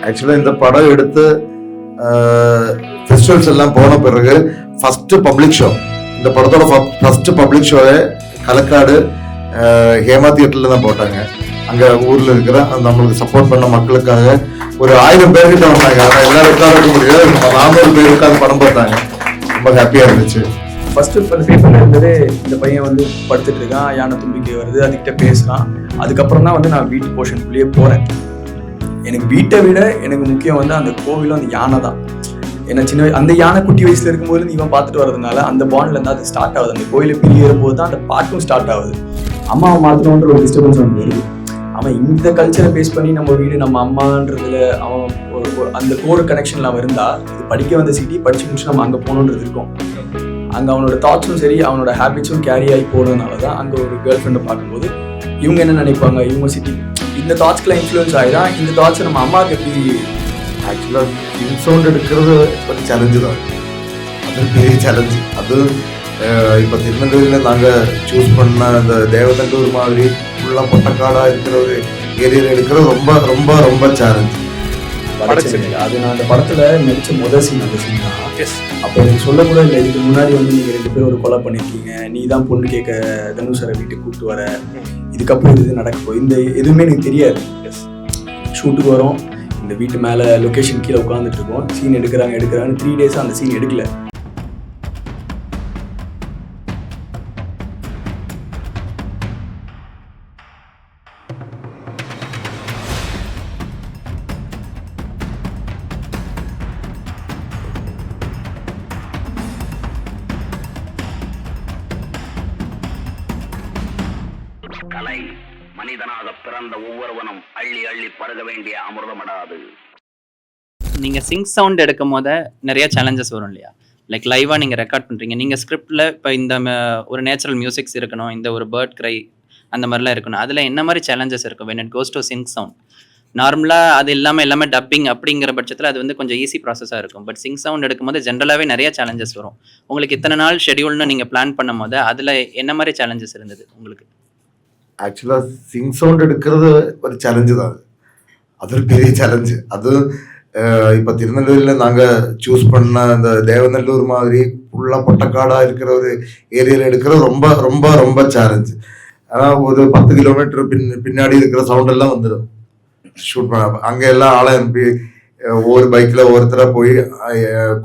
ஆக்சுவலாக இந்த படம் எடுத்து ஃபெஸ்டிவல்ஸ் எல்லாம் போன பிறகு ஃபர்ஸ்ட் பப்ளிக் ஷோ, இந்த படத்தோட ஃபர்ஸ்ட் பப்ளிக் ஷோவை களக்காடு ஹேமா தியேட்டர்ல தான் போட்டாங்க. அங்க ஊர்ல இருக்கிற நம்மளுக்கு சப்போர்ட் பண்ண மக்களுக்காக ஒரு 1000 பேர்கிட்ட வந்தாங்க. எல்லாரும் உட்கார முடியாது, 400 பேர் உட்காந்து படம் பார்த்தாங்க. ரொம்ப ஹாப்பியா இருந்துச்சு. ஃபர்ஸ்ட் பேப்பர்ல இருந்தது இந்த பையன் வந்து படுத்துட்டு இருக்கான், யானை தும்பிக்கை வருது, அதுக்கிட்ட பேசுறான். அதுக்கப்புறம் தான் வந்து நான் வீட்டு போர்ஷனுக்குள்ளேயே போறேன். எனக்கு வீட்டை விட எனக்கு முக்கியம் வந்து அந்த கோவிலும் அந்த யானை தான். ஏன்னா சின்ன அந்த யானை குட்டி வயசுல இருக்கும்போது இவன் பார்த்துட்டு வரதுனால அந்த பாண்ட்ல இருந்து அது ஸ்டார்ட் ஆகுது. அந்த கோயிலை பிரியும் போது தான் அந்த பாட்டும் ஸ்டார்ட் ஆகுது. அம்மாவை மாற்றணுன்ற ஒரு டிஸ்டர்பன்ஸ் வந்து வருது. அவன் இந்த கல்ச்சரை பேஸ் பண்ணி நம்ம வீடு நம்ம அம்மான்றதுல அவன் ஒரு அந்த கோர் கனெக்ஷன்ல அவன் இருந்தா, இது படிக்க வந்த சிட்டி படிச்சு முடிச்சு நம்ம அங்கே போகணுன்றது இருக்கும். அங்கே அவனோட தாட்ஸும் சரி அவனோட ஹேபிட்ஸும் கேரி ஆகி போனதுனால தான் அங்கே ஒரு கேர்ள் ஃப்ரெண்டை பார்க்கும்போது இவங்க என்ன நினைப்பாங்க, இவங்க சிட்டி இந்த தாட்ஸ்க்குலாம் இன்ஃப்ளூயன்ஸ் ஆகிதான் இந்த தாட்ஸை நம்ம அம்மாவுக்கு எப்படி. ஆக்சுவலாக ஃபிலிம் சவுண்ட் எடுக்கிறது ஒரு சேலஞ்சு தான், அது பெரிய சேலஞ்சு. அது இப்போ திருநெல்வேலியில் நாங்கள் சூஸ் பண்ண இந்த தேவதண்டூர் மாதிரி ஃபுல்லாக பொட்டக்காடாக இருக்கிற ஒரு ஏரியாவில் எடுக்கிறது ரொம்ப ரொம்ப ரொம்ப சேலஞ்சு. அது நான் அந்த படத்துல நடிச்ச முதல் சீன் அந்த சீன் தான். அப்போ எனக்கு சொல்ல கூட இல்லை, இதுக்கு முன்னாடி வந்து நீங்க 2 பேரும் ஒரு கொலை பண்ணிருக்கீங்க, நீ தான் பொண்ணு கேட்க தனுஷரை வீட்டுக்கு கூப்பிட்டு வர, இதுக்கப்புறம் இது நடக்க போய் இந்த எதுவுமே எனக்கு தெரியாது. ஷூட்டுக்கு வரோம், இந்த வீட்டு மேல லொகேஷன் கீழே உட்காந்துட்டு இருக்கோம், சீன் எடுக்கிறாங்க 3 டேஸா அந்த சீன் எடுக்கல. கலை மனிதனாக பிறந்த ஒவ்வொருவனும் அள்ளி அள்ளி பருக வேண்டிய அமிர்தமடாது. நீங்கள் சிங்க் சவுண்ட் எடுக்கும் போது நிறைய சேலஞ்சஸ் வரும் இல்லையா? லைக் லைவாக நீங்கள் ரெக்கார்ட் பண்ணுறீங்க, நீங்கள் ஸ்கிரிப்டில் இப்போ இந்த ஒரு நேச்சுரல் மியூசிக்ஸ் இருக்கணும், இந்த ஒரு பேர்ட் க்ரை அந்த மாதிரிலாம் இருக்கணும். அதில் என்ன மாதிரி சேலஞ்சஸ் இருக்கும் when it goes to sync sound? நார்மலாக அது இல்லாமல் எல்லாமே டப்பிங் அப்படிங்கிற பட்சத்தில் அது வந்து கொஞ்சம் ஈஸி ப்ராசஸாக இருக்கும். பட் சிங்க் சவுண்ட் எடுக்கும்போது ஜென்ரலாகவே நிறைய சேலஞ்சஸ் வரும். உங்களுக்கு இத்தனை நாள் ஷெடியூல்னு நீங்கள் பிளான் பண்ணும் போது அதில் என்ன மாதிரி சேலஞ்சஸ் இருந்தது உங்களுக்கு? ஆக்சுவலாக சிங் சவுண்ட் எடுக்கிறது ஒரு சேலஞ்சு தான், அது ஒரு பெரிய சேலஞ்சு. அது இப்போ திருநெல்வேலியில் நாங்கள் சூஸ் பண்ண இந்த தேவநல்லூர் மாதிரி ஃபுல்லாக பொட்டக்காடாக இருக்கிற ஒரு ஏரியாவில் எடுக்கிறது ரொம்ப ரொம்ப ரொம்ப சேலஞ்சு. ஆனால் ஒரு 10 கிலோமீட்டர் பின்னாடி இருக்கிற சவுண்டெல்லாம் வந்துடும் ஷூட் பண்ண. அங்கே எல்லாம் ஆளை அனுப்பி ஒவ்வொரு பைக்கில் ஒவ்வொருத்தராக போய்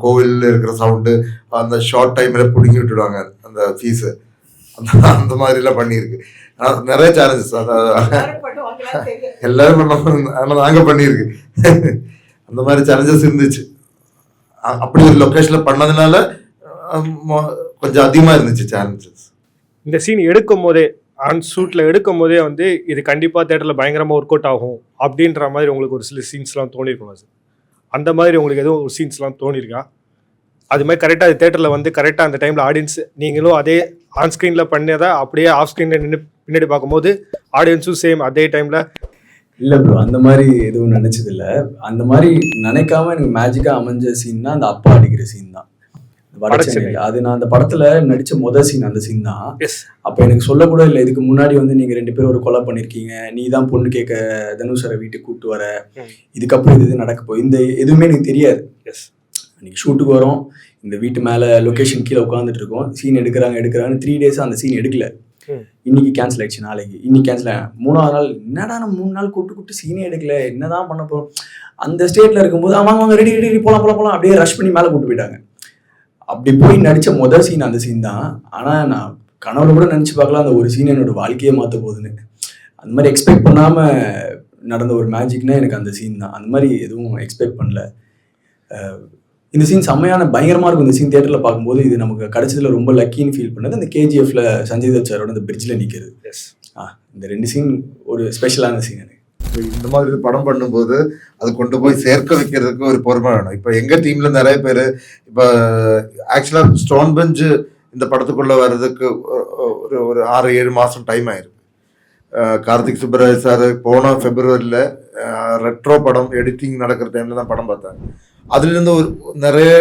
கோவிலில் இருக்கிற சவுண்டு அந்த ஷார்ட் டைமில் பிடுங்கி விட்டுடுவாங்க அந்த ஃபீஸு. அந்த மாதிரிலாம் பண்ணியிருக்கு. நிறைய சேலஞ்சஸ் எல்லாரும் பண்ணோம், ஆனால் நாங்கள் பண்ணியிருக்கு. அந்த மாதிரி சேலஞ்சஸ் இருந்துச்சு. அப்படி ஒரு லொக்கேஷனில் பண்ணதுனால கொஞ்சம் அதிகமாக இருந்துச்சு சேலஞ்சஸ். இந்த சீன் எடுக்கும் போதே ஆன் ஷூட்டில் எடுக்கும் போதே வந்து இது கண்டிப்பாக தேட்டரில் பயங்கரமாக ஒர்க் அவுட் ஆகும் அப்படின்ற மாதிரி உங்களுக்கு ஒரு சில சீன்ஸ்லாம் தோணிருக்கணும் சார். அந்த மாதிரி உங்களுக்கு எதுவும் ஒரு சீன்ஸ்லாம் தோணியிருக்கா? அது மாதிரி கரெக்டாக அது தேட்டரில் வந்து கரெக்டாக அந்த டைமில் ஆடியன்ஸ் நீங்களும் அதே ஆன் ஸ்க்ரீனில் பண்ணதை அப்படியே ஆஃப் ஸ்க்ரீனில் நின்று பின்னாடி பார்க்கும்போது ஆடியன்ஸும் சேம் அதே டைமில்? இல்லை ப்ரோ, அந்த மாதிரி எதுவும் நினச்சதில்லை. அந்த மாதிரி நினைக்காம எனக்கு மேஜிக்காக அமைஞ்ச சீன்னா அந்த அப்பா அடிக்கிற சீன் தான். அது நான் அந்த படத்துல நடிச்ச முதல் சீன் அந்த சீன் தான். அப்போ எனக்கு சொல்ல கூட இல்லை, இதுக்கு முன்னாடி வந்து நீங்க 2 பேரும் ஒரு கொலை பண்ணிருக்கீங்க, நீ தான் பொண்ணு கேட்க தனுஷரை வீட்டுக்கு கூப்பிட்டு வர, இதுக்கப்புறம் இது நடக்க போய் இந்த எதுவுமே எனக்கு தெரியாது. நீங்க ஷூட்டுக்கு வரோம், இந்த வீட்டு மேல லொகேஷன் கீழே உட்காந்துட்டு இருக்கோம், சீன் எடுக்கிறாங்க 3 டேஸா அந்த சீன் எடுக்கல. இன்னைக்கு கேன்சல் ஆயிடுச்சு, நாளைக்கு இன்னைக்கு கேன்சல் ஆகும், 3ஆவது நாள் என்னடா நம்ம 3 நாள் கூப்பிட்டு சீனே எடுக்கல, என்னதான் பண்ண போறோம். அந்த ஸ்டேட்ல இருக்கும்போது அவங்க ரெடி ரெடி போலாம் அப்படியே ரஷ் பண்ணி மேலே கூப்பிட்டு போயிட்டாங்க. அப்படி போய் நடிச்ச முதல் சீன் அந்த சீன் தான். ஆனா நான் கனவுல கூட நினைச்சு பார்க்கலாம் அந்த ஒரு சீன் என்னோட வாழ்க்கையே மாற்ற போகுதுன்னு. அந்த மாதிரி எக்ஸ்பெக்ட் பண்ணாம நடந்த ஒரு மேஜிக்னா எனக்கு அந்த சீன் தான். அந்த மாதிரி எதுவும் எக்ஸ்பெக்ட் பண்ணல. இந்த சீன் செம்மையான பயங்கரமா இருக்கும். இந்த சீன் தியேட்டர்ல பார்க்கும்போது இது நமக்கு கிடைச்சதுல ரொம்ப லக்கின்னு ஃபீல் பண்ணது அந்த கேஜிஎஃப்ல சஞ்சய் தத் சாரோட அந்த பிரிட்ஜ்ல நிற்கிறது. இந்த 2 சீன் ஒரு ஸ்பெஷலான சீன் எனக்கு. இந்த மாதிரி படம் பண்ணும்போது அது கொண்டு போய் சேர்க்க வைக்கிறதுக்கு ஒரு பொறுமை வேணும். இப்போ எங்கள் டீமில் நிறைய பேர் இப்போ ஆக்சுவலாக ஸ்டோன் பெஞ்சு இந்த படத்துக்குள்ளே வர்றதுக்கு ஒரு 6-7 மாதம் டைம் ஆயிருக்கு. கார்த்திக் சுப்பராஜ் சார் போன ஃபெப்ரவரியில் ரெட்ரோ படம் எடிட்டிங் நடக்கிற டைமில் தான் படம் பார்த்தாங்க. அதுலேருந்து ஒரு நிறைய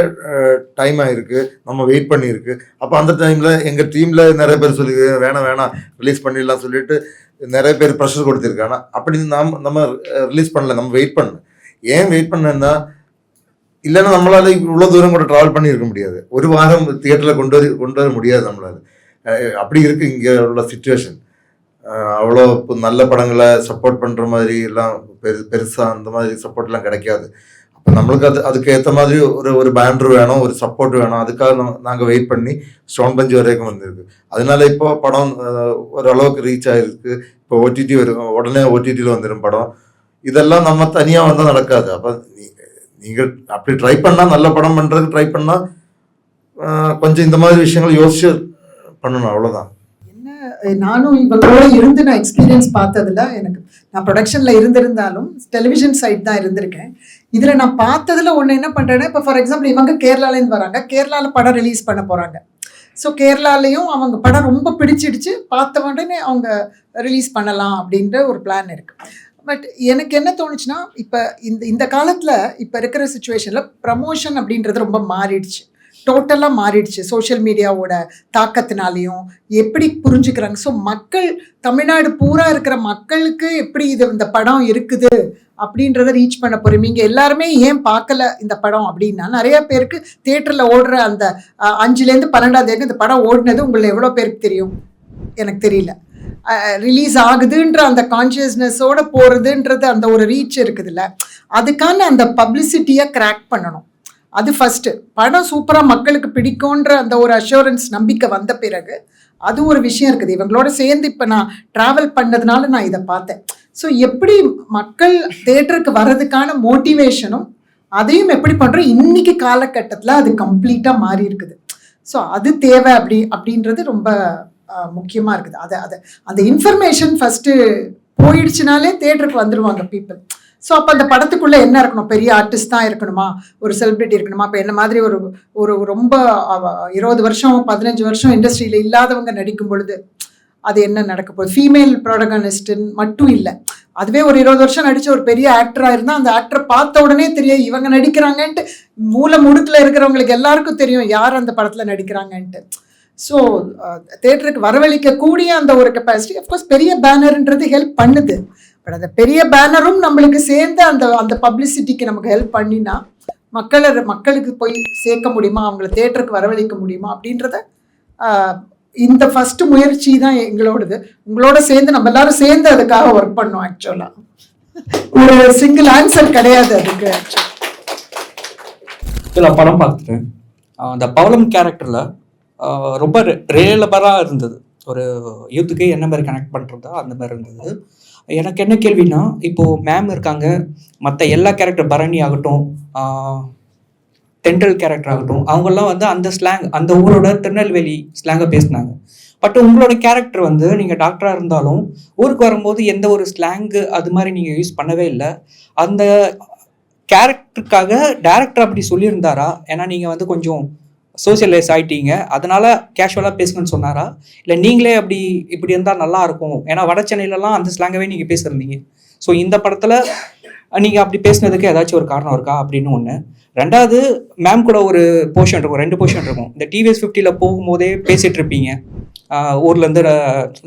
டைம் ஆகிருக்கு, நம்ம வெயிட் பண்ணியிருக்கு. அப்போ அந்த டைமில் எங்கள் டீமில் நிறைய பேர் சொல்லி வேணாம் ரிலீஸ் பண்ணிடலாம் சொல்லிட்டு நிறைய பேர் ப்ரெஷர் கொடுத்துருக்காங்க. அப்படி நம்ம ரிலீஸ் பண்ணல, நம்ம வெயிட் பண்ணல. ஏன் வெயிட் பண்ணேன்னா, இல்லைன்னா நம்மளால இவ்வளோ தூரம் கூட ட்ராவல் பண்ணி இருக்க முடியாது. ஒரு வாரம் தியேட்டரில் கொண்டு வர முடியாது நம்மளால. அப்படி இருக்கு இங்கே உள்ள சுச்சுவேஷன். அவ்வளோ நல்ல படங்களை சப்போர்ட் பண்ணுற மாதிரி எல்லாம் பெருசாக அந்த மாதிரி சப்போர்ட்லாம் கிடைக்காது. அப்போ நம்மளுக்கு அதுக்கு ஏற்ற மாதிரி ஒரு பேனர் வேணும், ஒரு சப்போர்ட் வேணும். அதுக்காக நாங்கள் வெயிட் பண்ணி ஸ்டோன் பஞ்ச் வரைக்கும் வந்திருக்கு. அதனால இப்போ படம் ஓரளவுக்கு ரீச் ஆகிருக்கு. இப்போ ஓடிடி உடனே ஓடிடியில் வந்துடும் படம். இதெல்லாம் நம்ம தனியாக வந்தால் நடக்காது. அப்போ நீங்கள் அப்படி ட்ரை பண்ணால், நல்ல படம் பண்ணுறதுக்கு ட்ரை பண்ணால் கொஞ்சம் இந்த மாதிரி விஷயங்கள் யோசிச்சு பண்ணணும், அவ்வளோதான். நானும் இவங்களோட இருந்து நான் எக்ஸ்பீரியன்ஸ் பார்த்ததுல, எனக்கு நான் ப்ரொடக்ஷன்ல இருந்திருந்தாலும் டெலிவிஷன் சைட் தான் இருந்திருக்கேன். இதுல நான் பார்த்ததுல ஒன்று என்ன பண்றேன்னா, இப்போ ஃபார் எக்ஸாம்பிள் இவங்க கேரளாலேருந்து வராங்க, கேரளாவில் படம் ரிலீஸ் பண்ண போறாங்க. ஸோ கேரளாலையும் அவங்க படம் ரொம்ப பிடிச்சிடுச்சு, பார்த்த உடனே அவங்க ரிலீஸ் பண்ணலாம் அப்படின்ற ஒரு பிளான் இருக்கு. பட் எனக்கு என்ன தோணுச்சுன்னா, இப்போ இந்த காலத்தில் இப்போ இருக்கிற சுச்சுவேஷனில் ப்ரமோஷன் அப்படின்றது ரொம்ப மாறிடுச்சு, டோட்டலாக மாறிடுச்சு. சோஷியல் மீடியாவோட தாக்கத்தினாலையும் எப்படி புரிஞ்சுக்கிறாங்க. ஸோ மக்கள், தமிழ்நாடு பூரா இருக்கிற மக்களுக்கு எப்படி இந்த படம் இருக்குது அப்படின்றத ரீச் பண்ண போகிறோம். நீங்கள் எல்லாருமே ஏன் பார்க்கல இந்த படம் அப்படின்னா, நிறைய பேருக்கு தியேட்டரில் ஓடுற அந்த 5லேருந்து 12 இந்த படம் ஓடினது உங்களை எவ்வளோ பேருக்கு தெரியும்? எனக்கு தெரியல. ரிலீஸ் ஆகுதுன்ற அந்த கான்ஷியஸ்னஸோட போகிறதுன்றது அந்த ஒரு ரீச் இருக்குதுல்ல, அதுக்கான அந்த பப்ளிசிட்டியை கிராக் பண்ணணும். அது ஃபஸ்ட்டு. படம் சூப்பராக மக்களுக்கு பிடிக்கும்ன்ற அந்த ஒரு அஷூரன்ஸ், நம்பிக்கை வந்த பிறகு அது ஒரு விஷயம் இருக்குது. இவங்களோட சேர்ந்து இப்போ நான் ட்ராவல் பண்ணதுனால நான் இதை பார்த்தேன். ஸோ எப்படி மக்கள் தேட்டருக்கு வர்றதுக்கான மோட்டிவேஷனும் அதையும் எப்படி பண்ணுறோம், இன்னைக்கு காலகட்டத்தில் அது கம்ப்ளீட்டாக மாறி இருக்குது. ஸோ அது தேவை அப்படின்றது ரொம்ப முக்கியமாக இருக்குது. அதை அந்த இன்ஃபர்மேஷன் ஃபஸ்ட்டு போயிடுச்சுனாலே தேட்டருக்கு வந்துடுவாங்க பீப்புள். ஸோ அப்போ அந்த படத்துக்குள்ளே என்ன இருக்கணும், பெரிய ஆர்டிஸ்ட் தான் இருக்கணுமா, ஒரு செலிப்ரிட்டி இருக்கணுமா? இப்போ என்ன மாதிரி ஒரு ரொம்ப 20 வருஷம் 15 வருஷம் இண்டஸ்ட்ரியில் இல்லாதவங்க நடிக்கும் பொழுது அது என்ன நடக்க போகுது? ஃபீமேல் ப்ரோட்டகனிஸ்ட்னு மட்டும் இல்லை, அதுவே ஒரு 20 வருஷம் நடித்த ஒரு பெரிய ஆக்டராக இருந்தால் அந்த ஆக்டரை பார்த்த உடனே தெரியும் இவங்க நடிக்கிறாங்கன்ட்டு. மூல முடுக்கில் இருக்கிறவங்களுக்கு எல்லாருக்கும் தெரியும் யார் அந்த படத்தில் நடிக்கிறாங்கன்ட்டு. ஸோ தேட்டருக்கு வரவழைக்கக்கூடிய அந்த ஒரு கெப்பாசிட்டி, அஃப்கோர்ஸ் பெரிய பேனர்ன்றது ஹெல்ப் பண்ணுது. பட் அந்த பெரிய பேனரும் நம்மளுக்கு சேர்ந்து அந்த பப்ளிசிட்டிக்கு நமக்கு ஹெல்ப் பண்ணினா மக்களுக்கு போய் சேர்க்க முடியுமா, அவங்கள தேட்டருக்கு வரவழைக்க முடியுமா அப்படின்றத இந்த ஃபர்ஸ்ட் முயற்சி தான் எங்களோடது. உங்களோட சேர்ந்து நம்ம எல்லாரும் சேர்ந்து அதுக்காக ஒர்க் பண்ணோம். ஆக்சுவலாக ஒரு சிங்கிள் ஆன்சர் கிடையாது அதுக்கு. நான் படம் பார்த்துட்டேன். அந்த பவளம் கேரக்டரில் ரொம்ப ரியலபராக இருந்தது. ஒரு யூத்துக்கு என்ன மாதிரி கனெக்ட் பண்ணுறதா அந்த மாதிரி இருந்தது. எனக்கு என்ன கேள்வினா, இப்போது மேம் இருக்காங்க, மற்ற எல்லா கேரக்டர் பரணி ஆகட்டும், தென்றல் கேரக்டர் ஆகட்டும், அவங்கெல்லாம் வந்து அந்த ஸ்லாங், அந்த ஊரோட திருநெல்வேலி ஸ்லாங்கை பேசினாங்க. பட் உங்களோட கேரக்டர் வந்து நீங்கள் டாக்டராக இருந்தாலும் ஊருக்கு வரும்போது எந்த ஒரு ஸ்லாங்கு அது மாதிரி நீங்கள் யூஸ் பண்ணவே இல்லை. அந்த கேரக்டருக்காக டேரக்டர் அப்படி சொல்லியிருந்தாரா? ஏன்னா நீங்கள் வந்து கொஞ்சம் சோசியலைஸ் ஆகிட்டீங்க, அதனால கேஷுவலாக பேசணும்னு சொன்னாரா? இல்லை நீங்களே இப்படி இருந்தால் நல்லா இருக்கும், ஏன்னா வட சென்னையிலலாம் அந்த ஸ்லாங்கவே நீங்கள் பேசியிருந்தீங்க. ஸோ இந்த படத்தில் நீங்கள் அப்படி பேசினதுக்கு ஏதாச்சும் ஒரு காரணம் இருக்கா அப்படின்னு ஒன்று. ரெண்டாவது, மேம் கூட ஒரு போர்ஷன் இருக்கும், 2 போர்ஷன் இருக்கும். இந்த டிவிஎஸ் 50ல் போகும்போதே பேசிகிட்டு இருப்பீங்க, ஊர்லேருந்து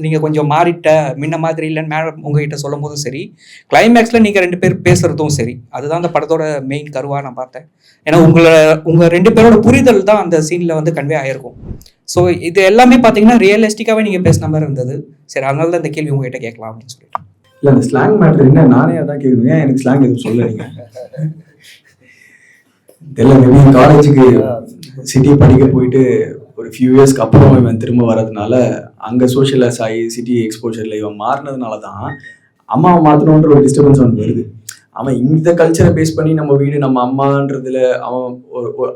நீங்கள் கொஞ்சம் மாறிட்ட, முன்ன மாதிரி இல்லைன்னு மேடம் உங்ககிட்ட சொல்லும் போதும் சரி, கிளைமேக்ஸில் நீங்கள் 2 பேர் பேசுகிறதும் சரி, அதுதான் அந்த படத்தோட மெயின் கருவாக நான் பார்த்தேன். ஏன்னா உங்கள் 2 பேரோட புரிதல் தான் அந்த சீனில் வந்து கன்வே ஆகிருக்கும். ஸோ இது எல்லாமே பார்த்தீங்கன்னா ரியலிஸ்டிக்காகவே நீங்கள் பேசின மாதிரி இருந்தது. சரி, அதனால தான் இந்த கேள்வி உங்ககிட்ட கேட்கலாம் அப்படின்னு சொல்லிட்டு. இல்லை, அந்த ஸ்லாங் மேட்ரு என்ன, நானே அதான் கேட்கணும். ஏன் எனக்கு ஸ்லாங் எதுவும் சொல்லலைங்க தெரியல. மேபி காலேஜுக்கு சிட்டி படிக்க போயிட்டு ஒரு ஃபியூ இயர்ஸ்க்கு அப்புறம் இவன் திரும்ப வர்றதுனால அங்கே சோஷியலைஸ் ஆகி சிட்டி எக்ஸ்போஜரில் இவன் மாறினதுனால தான் அம்மாவை மாற்றணுன்ற ஒரு டிஸ்டர்பன்ஸ் அவனுக்கு வருது. அவன் இந்த கல்ச்சரை பேஸ் பண்ணி நம்ம வீடு நம்ம அம்மான்றதுல அவன்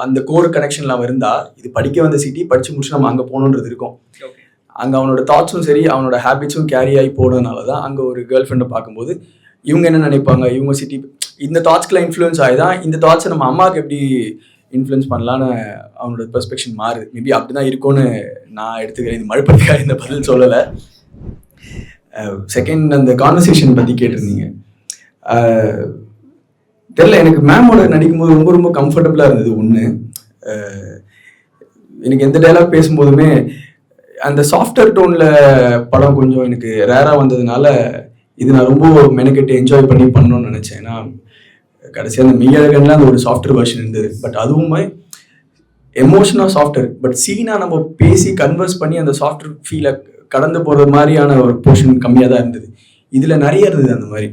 அந்த கோர் கனெக்ஷன்ல அவன் இருந்தா, இது படிக்க வந்த சிட்டி படிச்சு முடிச்சு நம்ம அங்கே போகணுன்றது இருக்கும். அங்கே அவனோட தாட்ஸும் சரி அவனோட ஹேபிட்ஸும் கேரி ஆகி போனதுனால தான் அங்கே ஒரு கேர்ள் ஃப்ரெண்டை பார்க்கும்போது இவங்க என்ன நினைப்பாங்க, இவங்க சிட்டி இந்த தாட்ஸ்க்குலாம் இன்ஃப்ளூயன்ஸ் ஆகிதான் இந்த தாட்ஸை நம்ம அம்மாவுக்கு எப்படி இன்ஃப்ளூயன்ஸ் பண்ணலான்னு அவனோட பெர்ஸ்பெக்ஷன் மாறுது. மேபி அப்படி தான் இருக்கும்னு நான் எடுத்துக்கிறேன். இந்த மறுபடியும் இந்த பதில் சொல்லலை. செகண்ட், அந்த கான்வர்சேஷன் பற்றி கேட்டிருந்தீங்க. தெரியல, எனக்கு மேமோட நடிக்கும்போது ரொம்ப ரொம்ப கம்ஃபர்டபுளாக இருந்தது. ஒன்று, எனக்கு எந்த டைலாக் பேசும்போதுமே அந்த சாஃப்ட்வேர் டோனில் படம் கொஞ்சம் எனக்கு ரேராக வந்ததுனால இது நான் ரொம்ப மெனக்கெட்டு என்ஜாய் பண்ணி பண்ணணும்னு நினச்சேன். ஏன்னா கடைசியாக அந்த மெய்யழகன்ல அந்த ஒரு சாஃப்ட்வேர் வெர்ஷன் இருந்தது. பட் அதுவுமே எமோஷனாக சாஃப்ட்வேர், பட் சீனாக நம்ம பேசி கன்வர்ஸ் பண்ணி அந்த சாஃப்ட்வேர் ஃபீலை கடந்து போகிறது மாதிரியான ஒரு போர்ஷன் கம்மியாக தான் இருந்தது. இதில் நிறைய இருந்தது அந்த மாதிரி.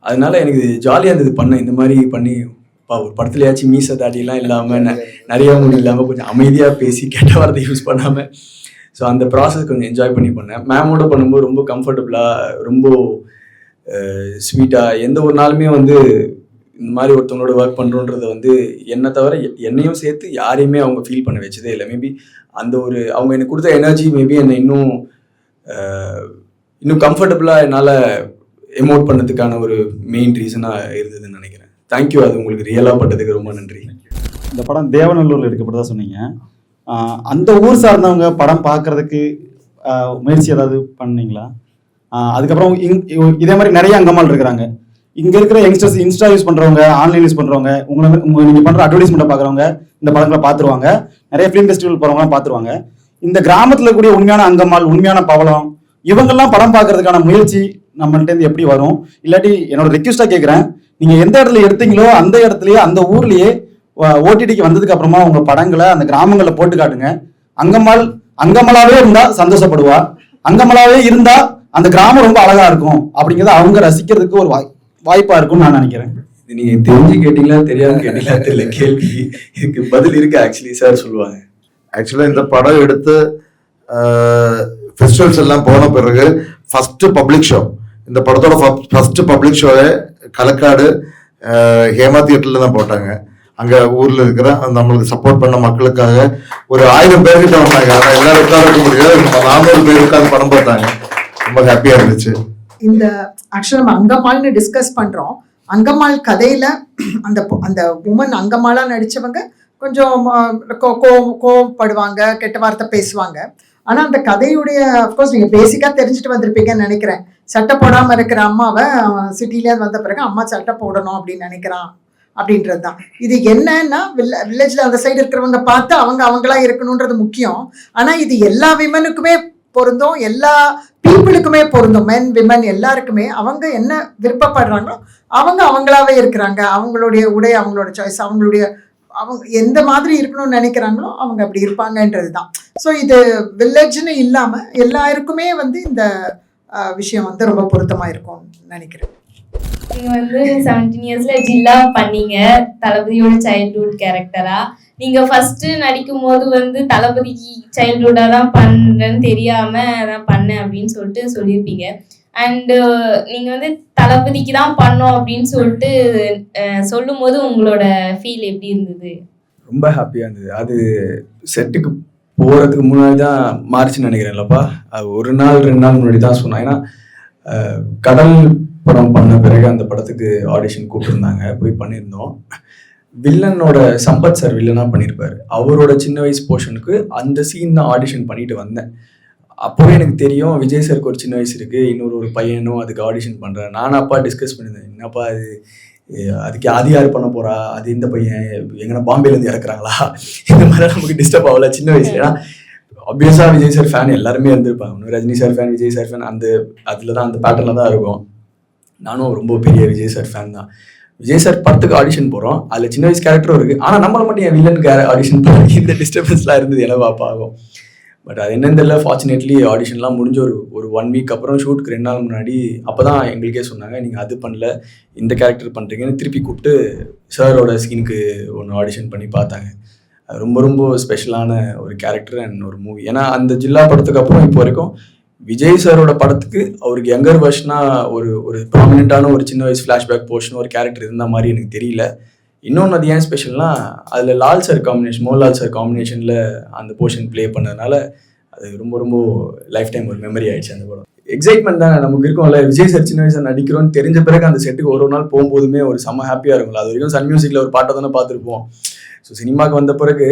அதனால எனக்கு ஜாலியாக இருந்தது பண்ண. இந்த மாதிரி பண்ணி ஒரு படத்துலையாச்சும் மீசை தாடியெல்லாம் இல்லாமல் நிறைய முடி இல்லாமல் கொஞ்சம் அமைதியாக பேசி கெட்ட வார்த்தை யூஸ் பண்ணாமல், ஸோ அந்த ப்ராசஸ் கொஞ்சம் என்ஜாய் பண்ணி பண்ணேன். மேமோட பண்ணும்போது ரொம்ப கம்ஃபர்டபுளாக, ரொம்ப ஸ்வீட்டாக, எந்த ஒரு நாளுமே வந்து இந்த மாதிரி ஒருத்தவங்களோட ஒர்க் பண்ணுறோன்றதை வந்து என்னை தவிர என்னையும் சேர்த்து யாரையுமே அவங்க ஃபீல் பண்ண வச்சதே இல்லை. மேபி அந்த ஒரு அவங்க எனக்கு கொடுத்த எனர்ஜி மேபி என்னை இன்னும் கம்ஃபர்டபுளாக என்னால் எமோட் பண்ணதுக்கான ஒரு மெயின் ரீசனாக இருந்ததுன்னு நினைக்கிறேன். தேங்க்யூ. அது உங்களுக்கு ரியலாக பட்டதுக்கு ரொம்ப நன்றி. இந்த படம் தேவநல்லூரில் எடுக்கப்பட்டதா சொன்னீங்க. அந்த ஊர் சார்ந்தவங்க படம் பார்க்கறதுக்கு முயற்சி ஏதாவது பண்ணீங்களா? அதுக்கப்புறம் இதே மாதிரி நிறைய அங்கமால் இருக்கிறாங்க. இங்கே இருக்கிற யங்ஸ்டர்ஸ் இன்ஸ்டா யூஸ் பண்ணுறவங்க, ஆன்லைன் யூஸ் பண்ணுறவங்க, நீங்கள் பண்ணுற அட்வர்டைஸ்மெண்ட்டை பார்க்குறவங்க இந்த படங்களை பார்த்துருவாங்க. நிறைய ஃபிலிம் ஃபெஸ்டிவல் போகிறவங்களாம் பார்த்துருவாங்க. இந்த கிராமத்தில் இருக்கக்கூடிய உண்மையான அங்கமால், உண்மையான பவளம், இவங்கெல்லாம் படம் பார்க்கறதுக்கான முயற்சி நம்மள்டேருந்து எப்படி வரும்? இல்லாட்டி என்னோட ரெக்வஸ்ட்டாக கேட்குறேன், நீங்கள் எந்த இடத்துல எடுத்தீங்களோ அந்த இடத்துலையே அந்த ஊர்லேயே ஓடிடிக்கு வந்ததுக்கு அப்புறமா உங்கள் படங்களை அந்த கிராமங்களில் போட்டு காட்டுங்க. அங்கமலாவே இருந்தால் சந்தோஷப்படுவா, அங்கமலாவே இருந்தால் அந்த கிராமம் ரொம்ப அழகா இருக்கும் அப்படிங்கிறத அவங்க ரசிக்கிறதுக்கு ஒரு வாய்ப்பா இருக்கும்னு நான் நினைக்கிறேன். இது நீங்க தெரிஞ்சு கேட்டீங்களா தெரியாது கேட்டீங்களா தெரியல, கேள்வி இதுக்கு பதில் இருக்கு. ஆக்சுவலி சார் சொல்லுவாங்க. ஆக்சுவலாக இந்த படம் எடுத்து ஃபெஸ்டிவல்ஸ் எல்லாம் போன பிறகு ஃபர்ஸ்ட் பப்ளிக் ஷோ, இந்த படத்தோட ஃபர்ஸ்ட் பப்ளிக் ஷோவை களக்காடு ஹேமா தியேட்டர்ல தான் போட்டாங்க. அங்க ஊர்ல இருக்கிற நம்மளுக்கு சப்போர்ட் பண்ண மக்களுக்காக ஒரு 1000 பேர்கிட்ட வந்தாங்க. ஆனால் எல்லாரும் உட்கார முடியாது, 400 பேர் உட்காந்து படம் பார்த்தாங்க. ரொம்ப ஹாப்பியா இருந்துச்சு. இந்த ஆக்சுவலா நம்ம அங்கம்மாள்னு டிஸ்கஸ் பண்றோம். அங்கம்மாள் கதையில அந்த உமன் அங்கம்மாளா நடிச்சவங்க கொஞ்சம் கோவப்படுவாங்க, கெட்ட வார்த்தை பேசுவாங்க. ஆனா அந்த கதையுடைய அப்கோர்ஸ் நீங்க பேசிக்கா தெரிஞ்சுட்டு வந்திருப்பீங்கன்னு நினைக்கிறேன். சட்டை போடாம இருக்கிற அம்மாவை சிட்டில வந்த பிறகு அம்மா சட்டை போடணும் அப்படின்னு நினைக்கிறான் அப்படின்றது தான். இது என்னன்னா வில்லேஜ்ல அந்த சைடு இருக்கிறவங்க பார்த்து அவங்களா இருக்கணும்ன்றது முக்கியம். ஆனா இது எல்லா விமனுக்குமே பொருந்தும், எல்லா பீப்புளுக்குமே பொருந்தும். மென் விமன் எல்லாருக்குமே அவங்க என்ன விருப்பப்படுறாங்களோ அவங்களாவே இருக்கிறாங்க. அவங்களுடைய உடை, அவங்களோட சாய்ஸ், அவங்க எந்த மாதிரி இருக்கணும்னு நினைக்கிறாங்களோ அவங்க அப்படி இருப்பாங்கன்றது தான். ஸோ இது வில்லேஜ்னு இல்லாம எல்லாருக்குமே வந்து இந்த விஷயம் வந்து ரொம்ப பொருத்தமா இருக்கும்னு நினைக்கிறேன். நீங்க வந்து 17 இயர்ஸ்ல ஜில்லா பண்ணீங்க, தளபதியோட சைல்ட்ஹுட் கேரக்டரா. நீங்க ஃபர்ஸ்ட் நடிக்கும் போது வந்து தளபதிக்கு சைல்ட்ஹுட்டா தான் பண்றேன்னு தெரியாம தான் பண்ணேன் அப்படின்னு சொல்லியிருப்பீங்க. அண்ட் நீங்க வந்து தளபதிக்கு தான் பண்ணோம் அப்படின்னு சொல்லும் போது உங்களோட ஃபீல் எப்படி இருந்தது? ரொம்ப ஹாப்பியா இருந்தது. அது செட்டுக்கு போறதுக்கு முன்னாடி தான் மார்ச்னு நினைக்கிறேன்லப்பா, அது 1 நாள் 2 நாள் முன்னாடி தான் சொன்னேன். ஏன்னா கடல் படம் பண்ண பிறகு அந்த படத்துக்கு ஆடிஷன் கூப்பிட்டுருந்தாங்க, போய் பண்ணியிருந்தோம். வில்லனோட சம்பத் சார் வில்லனா பண்ணியிருப்பாரு. அவரோட சின்ன வயசு போர்ஷனுக்கு அந்த சீன் தான் ஆடிஷன் பண்ணிட்டு வந்தேன். அப்போவே எனக்கு தெரியும் விஜய் சாருக்கு ஒரு சின்ன வயசு இருக்கு, இன்னொரு பையனும் அதுக்கு ஆடிஷன் பண்றேன். நானும் அப்பா டிஸ்கஸ் பண்ணியிருந்தேன், என்னப்பா அதுக்கு அது யார் பண்ண போறா, அது இந்த பையன் எங்கன்னா பாம்பேலேருந்து இறக்குறாங்களா, இந்த மாதிரி நமக்கு டிஸ்டர்ப் ஆகல சின்ன வயசுல. ஏன்னா ஆப்வியஸா விஜய் சார் ஃபேன் எல்லாருமே இருந்திருப்பாங்க. Rajini sir fan, Vijay sir fan, அதுல தான் அந்த பேட்டர்ல தான் இருக்கும். நானும் ரொம்ப பெரிய விஜய் சார் ஃபேன் தான். விஜய் சார் படத்துக்கு ஆடிஷன் போகிறோம், அதில் சின்ன வயசு கேரக்டரும் இருக்குது. ஆனால் நம்மளை மட்டும் என் வில்லனுக்கு ஆடிஷன் பண்ணி இந்த டிஸ்டர்பன்ஸ்லாம் இருந்தது எனக்கு அப்பா ஆகும். பட் அது என்னன்னு தெரியல, ஃபார்ச்சுனேட்லி ஆடிஷன்லாம் முடிஞ்ச ஒரு 1 வீக் அப்புறம் ஷூட்டுக்கு 2 நாள் முன்னாடி அப்போ தான் எங்களுக்கே சொன்னாங்க, நீங்கள் அது பண்ணல இந்த கேரக்டர் பண்ணுறீங்கன்னு திருப்பி கூப்பிட்டு சாரோட சீனுக்கு ஒன்று ஆடிஷன் பண்ணி பார்த்தாங்க. அது ரொம்ப ரொம்ப ஸ்பெஷலான ஒரு கேரக்டர் அண்ட் ஒரு மூவி. ஏன்னா அந்த ஜில்லா படத்துக்கு அப்புறம் இப்போ வரைக்கும் விஜய் சாரோட படத்துக்கு அவருக்கு யங்கர் வெர்ஷனா ஒரு ப்ராமினென்ட்டான ஒரு சின்ன வயசு ஃப்ளாஷ்பேக் போர்ஷன் ஒரு கேரக்டர் இருந்த மாதிரி எனக்கு தெரியல. இன்னொன்று அது ஏன் ஸ்பெஷல்னா, அதில் Lal sir combination, Mohanlal sir காம்பினேஷனில் அந்த போர்ஷன் ப்ளே பண்ணதுனால அது ரொம்ப ரொம்ப லைஃப் டைம் ஒரு மெமரி ஆயிடுச்சு அந்த படம். எக்ஸைட்மெண்ட் தான் நமக்கு இருக்கும்ல, விஜய் சார் சின்ன வயசு நடிக்கிறோன்னு தெரிஞ்ச பிறகு அந்த செட்டுக்கு ஒரு நாள் போகும்போதுமே ஒரு செம்ம ஹாப்பியாக இருக்கும்ல. அது வரைக்கும் சன் மியூசிக்கில் ஒரு பாட்டை தானே பார்த்துருப்போம். ஸோ சினிமாவுக்கு வந்த பிறகு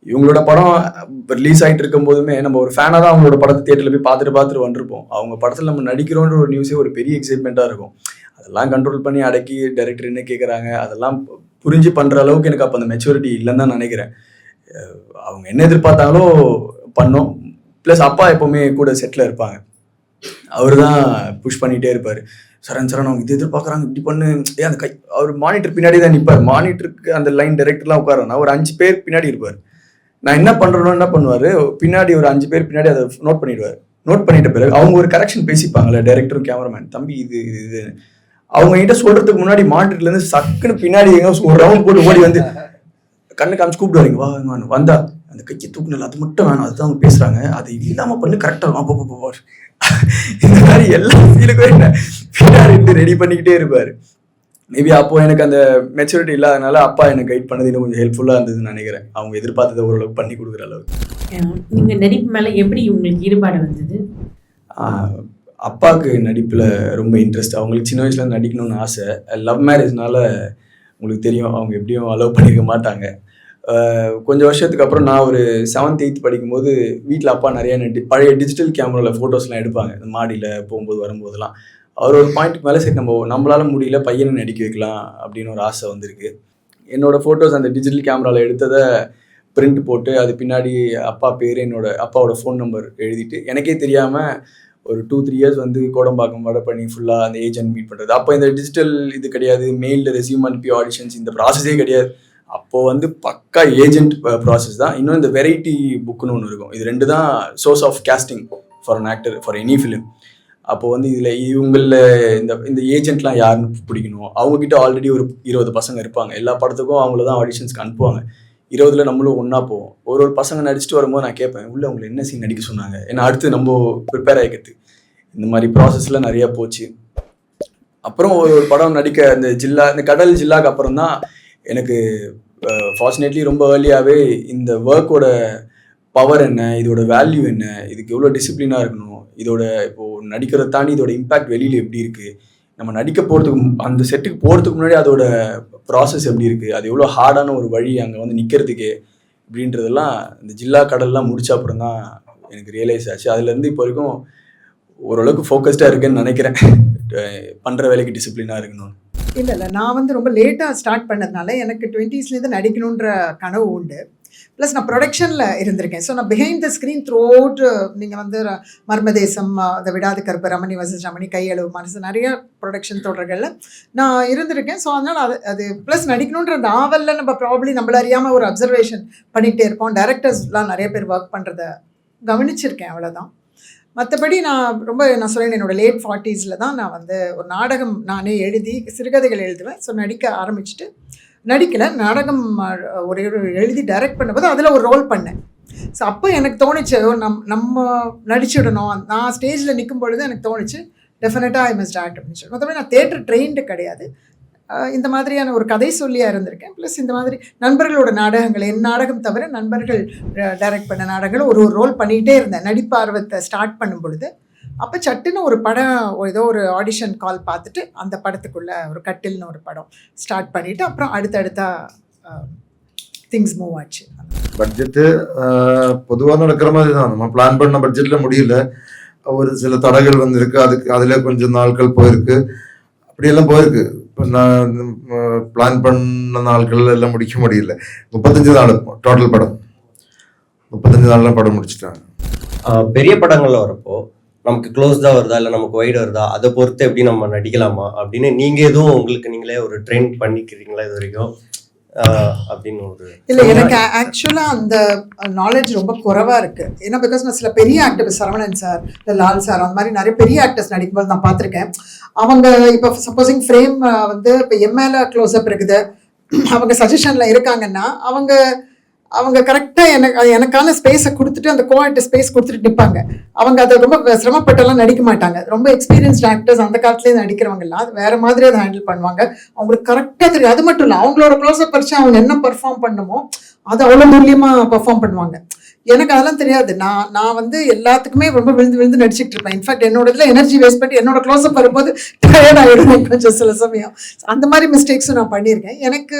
இவங்களோட படம் ரிலீஸ் ஆகிட்டு இருக்கும் போதுமே நம்ம ஒரு ஃபேனாக தான் அவங்களோட படத்தை தியேட்டரில் போய் பார்த்துட்டு வந்திருப்போம். அவங்க படத்தில் நம்ம நடிக்கிறோன்ற ஒரு நியூஸே ஒரு பெரிய எக்ஸைட்மெண்ட்டாக இருக்கும். அதெல்லாம் கண்ட்ரோல் பண்ணி அடக்கி டைரக்டர் என்ன கேட்குறாங்க அதெல்லாம் புரிஞ்சு பண்ணுற அளவுக்கு எனக்கு அப்போ அந்த மெச்சூரிட்டி இல்லைன்னு தான் நினைக்கிறேன். அவங்க என்ன எதிர்பார்த்தாங்களோ பண்ணோம். ப்ளஸ் அப்பா எப்போவுமே கூட செட்டில் இருப்பாங்க, அவர் தான் புஷ் பண்ணிகிட்டே இருப்பார். சரண் அவங்க இது எதிர்பார்க்குறாங்க, இப்படி பண்ணு, அந்த கை. அவர் மானிட்டர் பின்னாடி தான் நிற்பார். மானிட்டருக்கு அந்த லைன் டைரக்டர்லாம் உட்காரனா ஒரு 5 பேர் பின்னாடி இருப்பார். நான் என்ன பண்ணுறேனோ என்ன பண்ணுவார், பின்னாடி ஒரு 5 பேர் பின்னாடி அதை நோட் பண்ணிடுவார். நோட் பண்ணிட்ட பிறகு அவங்க ஒரு கரெக்ஷன் பேசிப்பாங்கல்ல, டைரக்டரும் கேமராமேன், தம்பி இது அவங்க கிட்ட சொல்றதுக்கு முன்னாடி மானிட்டர்லேருந்து சக்குன்னு பின்னாடி எங்க ஒரு ரவுண்ட் போட்டு ஓடி வந்து கண்ணு காமிச்சு கூப்பிடுவாங்க, வா வந்தா அந்த கையை தூக்குனல அது மட்டும் வேணும், அதுதான் அவங்க பேசுறாங்க, அது இல்லாம பண்ணு கரெக்டா இருக்கும். அப்போ இந்த மாதிரி எல்லா ஃபீலுக்கும் என்ன பின்னாடி ரெடி பண்ணிக்கிட்டே இருப்பாரு. மேபி அப்போ எனக்கு அந்த மெச்சூரிட்டி இல்லாதனால அப்பா எனக்கு கைட் பண்ணது இன்னும் கொஞ்சம் ஹெல்ப்ஃபுல்லா இருந்ததுன்னு நினைக்கிறேன். அவங்க எதிர்பார்த்ததை ஓரளவுக்கு பண்ணி கொடுக்குற அளவுக்கு. நீங்க நடிப்பு மேல எப்படி உங்களுக்கு ஈடுபாடு வந்தது? அப்பாவுக்கு நடிப்புல ரொம்ப இன்ட்ரெஸ்ட். அவங்களுக்கு சின்ன வயசுல நடிக்கணும்னு ஆசை. லவ் மேரேஜ்னால உங்களுக்கு தெரியும், அவங்க எப்படியும் அலோவ் பண்ணிக்க மாட்டாங்க. கொஞ்சம் வருஷத்துக்கு அப்புறம் நான் ஒரு 7th 8th படிக்கும்போது வீட்டில் அப்பா நிறைய பழைய டிஜிட்டல் கேமராவில் ஃபோட்டோஸ்லாம் எடுப்பாங்க, இந்த மாடியில் போகும்போது வரும்போதெல்லாம். அவர் ஒரு பாயிண்ட்டுக்கு மேலே சரி நம்மளால முடியல, பையனை நடிக்க வைக்கலாம் அப்படின்னு ஒரு ஆசை வந்திருக்கு. என்னோட ஃபோட்டோஸ் அந்த டிஜிட்டல் கேமராவில் எடுத்ததை பிரிண்ட் போட்டு அது பின்னாடி அப்பா பேர், அப்பாவோட ஃபோன் நம்பர் எழுதிட்டு, எனக்கே தெரியாமல் ஒரு 2-3 years வந்து கோடம்பாக்கம் வடபழனி ஃபுல்லாக அந்த ஏஜென்ட் மீட் பண்ணுறது. அப்போ இந்த டிஜிட்டல் இது கிடையாது, மெயிலில் ரெஸ்யூம் அனுப்பி ஆடிஷன்ஸ், இந்த ப்ராசஸே கிடையாது. அப்போது வந்து பக்கா ஏஜென்ட் ப்ராசஸ் தான். இன்னும் இந்த வெரைட்டி புக்குன்னு ஒன்று இருக்கும். இது 2 தான் source of casting for an actor for any film. அப்போது வந்து இதில் இவங்களில் இந்த ஏஜென்ட்லாம் யாருன்னு பிடிக்கணும். அவங்கக்கிட்ட ஆல்ரெடி ஒரு 20 பசங்க இருப்பாங்க. எல்லா படத்துக்கும் அவங்கள தான் ஆடிஷன்ஸ்க்கு அனுப்புவாங்க. 20ல் நம்மளும் ஒன்றா போவோம். ஒரு பசங்க நடிச்சுட்டு வரும்போது நான் கேட்பேன், உள்ள அவங்களை என்ன சீன் நடிக்க சொன்னாங்க, ஏன்னா அடுத்து நம்ம ப்ரிப்பேர் ஆகிக்கிறது. இந்த மாதிரி ப்ராசஸ்லாம் நிறையா போச்சு. அப்புறம் ஒரு படம் நடிக்க இந்த கடல் ஜில்லாக்கு அப்புறம் தான் எனக்கு ஃபார்ச்சுனேட்லி ரொம்ப ஏர்லியாகவே இந்த ஒர்க்கோட பவர் என்ன, இதோட வேல்யூ என்ன, இதுக்கு எவ்வளோ டிசிப்ளினாக இருக்கணும், இதோட இப்போது நடிக்கிறத தாண்டி இதோட இம்பேக்ட் வெளியில் எப்படி இருக்குது, நம்ம நடிக்க போகிறதுக்கு அந்த செட்டுக்கு போகிறதுக்கு முன்னாடி அதோட ப்ராசஸ் எப்படி இருக்குது, அது எவ்வளோ ஹார்டான ஒரு வழி அங்கே வந்து நிற்கிறதுக்கு அப்படின்றதெல்லாம் இந்த ஜில்லா கடல்லாம் முடிச்ச அப்புறம் தான் எனக்கு ரியலைஸ் ஆச்சு. அதுலேருந்து இப்போ வரைக்கும் ஓரளவுக்கு ஃபோக்கஸ்டாக இருக்குன்னு நினைக்கிறேன், பண்ணுற வேலைக்கு டிசிப்ளினாக இருக்கணும்னு. இல்லை நான் வந்து ரொம்ப லேட்டாக ஸ்டார்ட் பண்ணதுனால எனக்கு 20sலேருந்து நடிக்கணுன்ற கனவு உண்டு. ப்ளஸ் நான் ப்ரொடக்ஷனில் இருந்திருக்கேன். ஸோ நான் behind the screen through out, நீங்கள் வந்து மர்மதேசம், அந்த விடாது கருப்பு, ரமணி வர்சஸ் ரமணி, கையளவு மனசு, நிறைய ப்ரொடக்ஷன் தொடர்களில் நான் இருந்திருக்கேன். ஸோ அதனால் அது ப்ளஸ் நடிக்கணுன்ற அந்த ஆவலில் நம்ம ப்ராப்ளி நம்மள அறியாமல் ஒரு அப்சர்வேஷன் பண்ணிகிட்டே இருப்போம். டைரக்டர்ஸ்லாம் நிறைய பேர் ஒர்க் பண்ணுறத கவனிச்சிருக்கேன், அவ்வளோதான். மற்றபடி நான் சொல்லேன், என்னோடய லேட் 40sல தான் நான் வந்து ஒரு நாடகம் நானே எழுதி சிறுகதைகள் எழுதுவேன். ஸோ நடிக்க ஆரம்பிச்சுட்டு நடிக்கலை, நாடகம் ஒரு எழுதி டைரக்ட் பண்ணும்போது அதில் ஒரு ரோல் பண்ணேன். ஸோ அப்போ எனக்கு தோணுச்சு, நம்ம நடிச்சுடணும். நான் ஸ்டேஜில் நிற்கும் பொழுது எனக்கு தோணுச்சு டெஃபினட்டாக ஐ மஸ்ட் ஆக்ட் அப்படின்னு சொல்லி. மற்றபடி நான் தேட்டர் ட்ரெயின்டு கிடையாது, இந்த மாதிரியான ஒரு கதை சொல்லியாக இருந்திருக்கேன். ப்ளஸ் இந்த மாதிரி நண்பர்களோட நாடகங்கள், என் நாடகம் தவிர நண்பர்கள் டைரக்ட் பண்ண நாடகங்கள் ஒரு ரோல் பண்ணிகிட்டே இருந்தேன் நடிப்பு ஆர்வத்தை ஸ்டார்ட் பண்ணும் பொழுது. அப்போ சட்டுன்னு ஒரு படம், ஏதோ ஒரு ஆடிஷன் கால் பார்த்துட்டு அந்த படத்துக்குள்ளே ஒரு கட்டில்னு ஒரு படம் ஸ்டார்ட் பண்ணிவிட்டு அப்புறம் அடுத்தடுத்தா திங்ஸ் மூவ் ஆச்சு. பட்ஜெட்டு பொதுவாக நடக்கிற மாதிரி தான், நம்ம பிளான் பண்ண பட்ஜெட்டில் முடியல, ஒரு சில தடைகள் வந்திருக்கு, அதில் கொஞ்சம் நாட்கள் போயிருக்கு, அப்படியெல்லாம் போயிருக்கு. இப்போ நான் பிளான் பண்ண நாட்கள் எல்லாம் முடிக்க முடியல. 35 நாள் டோட்டல் படம், 35 நாளில் படம் முடிச்சுட்டாங்க. பெரிய படங்கள்ல வரப்போ நமக்கு க்ளோஸ் தான் வருதா இல்லை நமக்கு வைடு வருதா, அதை பொறுத்து எப்படி நம்ம நடிக்கலாமா அப்படின்னு நீங்கள் எதுவும் உங்களுக்கு நீங்களே ஒரு ட்ரெயின் பண்ணிக்கிறீங்களா இது வரைக்கும் அப்படின்னு ஒரு? இல்லை, எனக்கு ஆக்சுவலாக அந்த நாலேஜ் ரொம்ப குறைவாக இருக்குது. ஏன்னா பிகாஸ் நான் சில பெரிய ஆக்டர்ஸ், சரவணன் சார், இல்லை லால் சார், அந்த மாதிரி நிறைய பெரிய ஆக்டர்ஸ் நடிக்கும்போது நான் பார்த்துருக்கேன். அவங்க இப்போ சப்போஸிங் ஃப்ரேம் வந்து இப்போ என் மேலே க்ளோஸ்அப் இருக்குது, அவங்க சஜஷனில் இருக்காங்கன்னா அவங்க கரெக்டாக எனக்கான ஸ்பேஸை கொடுத்துட்டு அந்த கோஆக்டர் ஸ்பேஸ் கொடுத்துட்டு நிற்பாங்க. அவங்க அதை ரொம்ப சிரமப்பட்டெல்லாம் நடிக்க மாட்டாங்க. ரொம்ப எக்ஸ்பீரியன்ஸ்ட் ஆக்டர்ஸ் அந்த காலத்துலேயே நடிக்கிறவங்கலாம் அது வேறு மாதிரி அதை ஹேண்டில் பண்ணுவாங்க. அவங்களுக்கு கரெக்டாக தெரியும். அது மட்டும் இல்லை, அவங்களோட க்ளோஸ்அப் பறிச்சு அவங்க என்ன பெர்ஃபார்ம் பண்ணுமோ அதை அவ்வளோ மூலியமாக பெர்ஃபார்ம் பண்ணுவாங்க. எனக்கு அதெல்லாம் தெரியாது. நான் வந்து எல்லாத்துக்குமே ரொம்ப விழுந்து நடிச்சுட்டு இருப்பேன். இன்ஃபேக்ட் என்னோட இதில் எனர்ஜி வேஸ்ட் பண்ணி என்னோட க்ளோஸ்அப் வரும்போது டயர்ட் ஆகிடுவேன் கொஞ்சம் சில சமயம். அந்த மாதிரி மிஸ்டேக்ஸும் நான் பண்ணியிருக்கேன். எனக்கு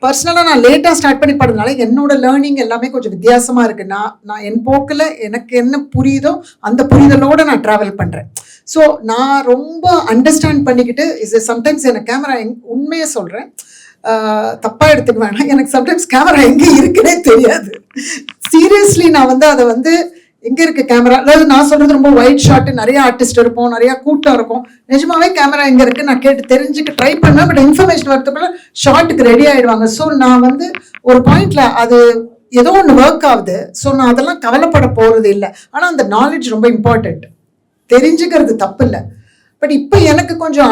பர்சனலாக நான் லேட்டாக ஸ்டார்ட் பண்ணி படுறதுனால என்னோட லேர்னிங் எல்லாமே கொஞ்சம் வித்தியாசமாக இருக்குது. நான் என் போக்கில் எனக்கு என்ன புரியுதோ அந்த புரிதலோடு நான் ட்ராவல் பண்ணுறேன். ஸோ நான் ரொம்ப அண்டர்ஸ்டாண்ட் பண்ணிக்கிட்டு சம்டைம்ஸ் எனக்கு கேமரா உண்மையாக சொல்கிறேன், தப்பாக எடுத்துக்க வேணாம், எனக்கு சம்டைம்ஸ் கேமரா எங்கே இருக்குன்னே தெரியாது. சீரியஸ்லி நான் வந்து அதை வந்து எங்க இருக்கு கேமரா, அதாவது நான் சொல்றது ரொம்ப ஒயிட் ஷாட், நிறைய ஆர்டிஸ்ட் இருப்போம், நிறைய கூட்டம் இருக்கும், நிஜமாவே கேமரா எங்க இருக்கு நான் கேட்டு தெரிஞ்சுக்க ட்ரை பண்ணேன். பட் இன்ஃபர்மேஷன் வரதுக்குள்ள ஷார்ட்டுக்கு ரெடி ஆயிடுவாங்க. ஸோ நான் வந்து ஒரு பாயிண்ட்ல அது ஏதோ ஒன்று ஒர்க் ஆகுது. ஸோ நான் அதெல்லாம் கவலைப்பட போறது இல்லை. ஆனால் அந்த நாலேஜ் ரொம்ப இம்பார்ட்டன்ட், தெரிஞ்சுக்கிறது தப்பு இல்லை. பட் இப்போ எனக்கு கொஞ்சம்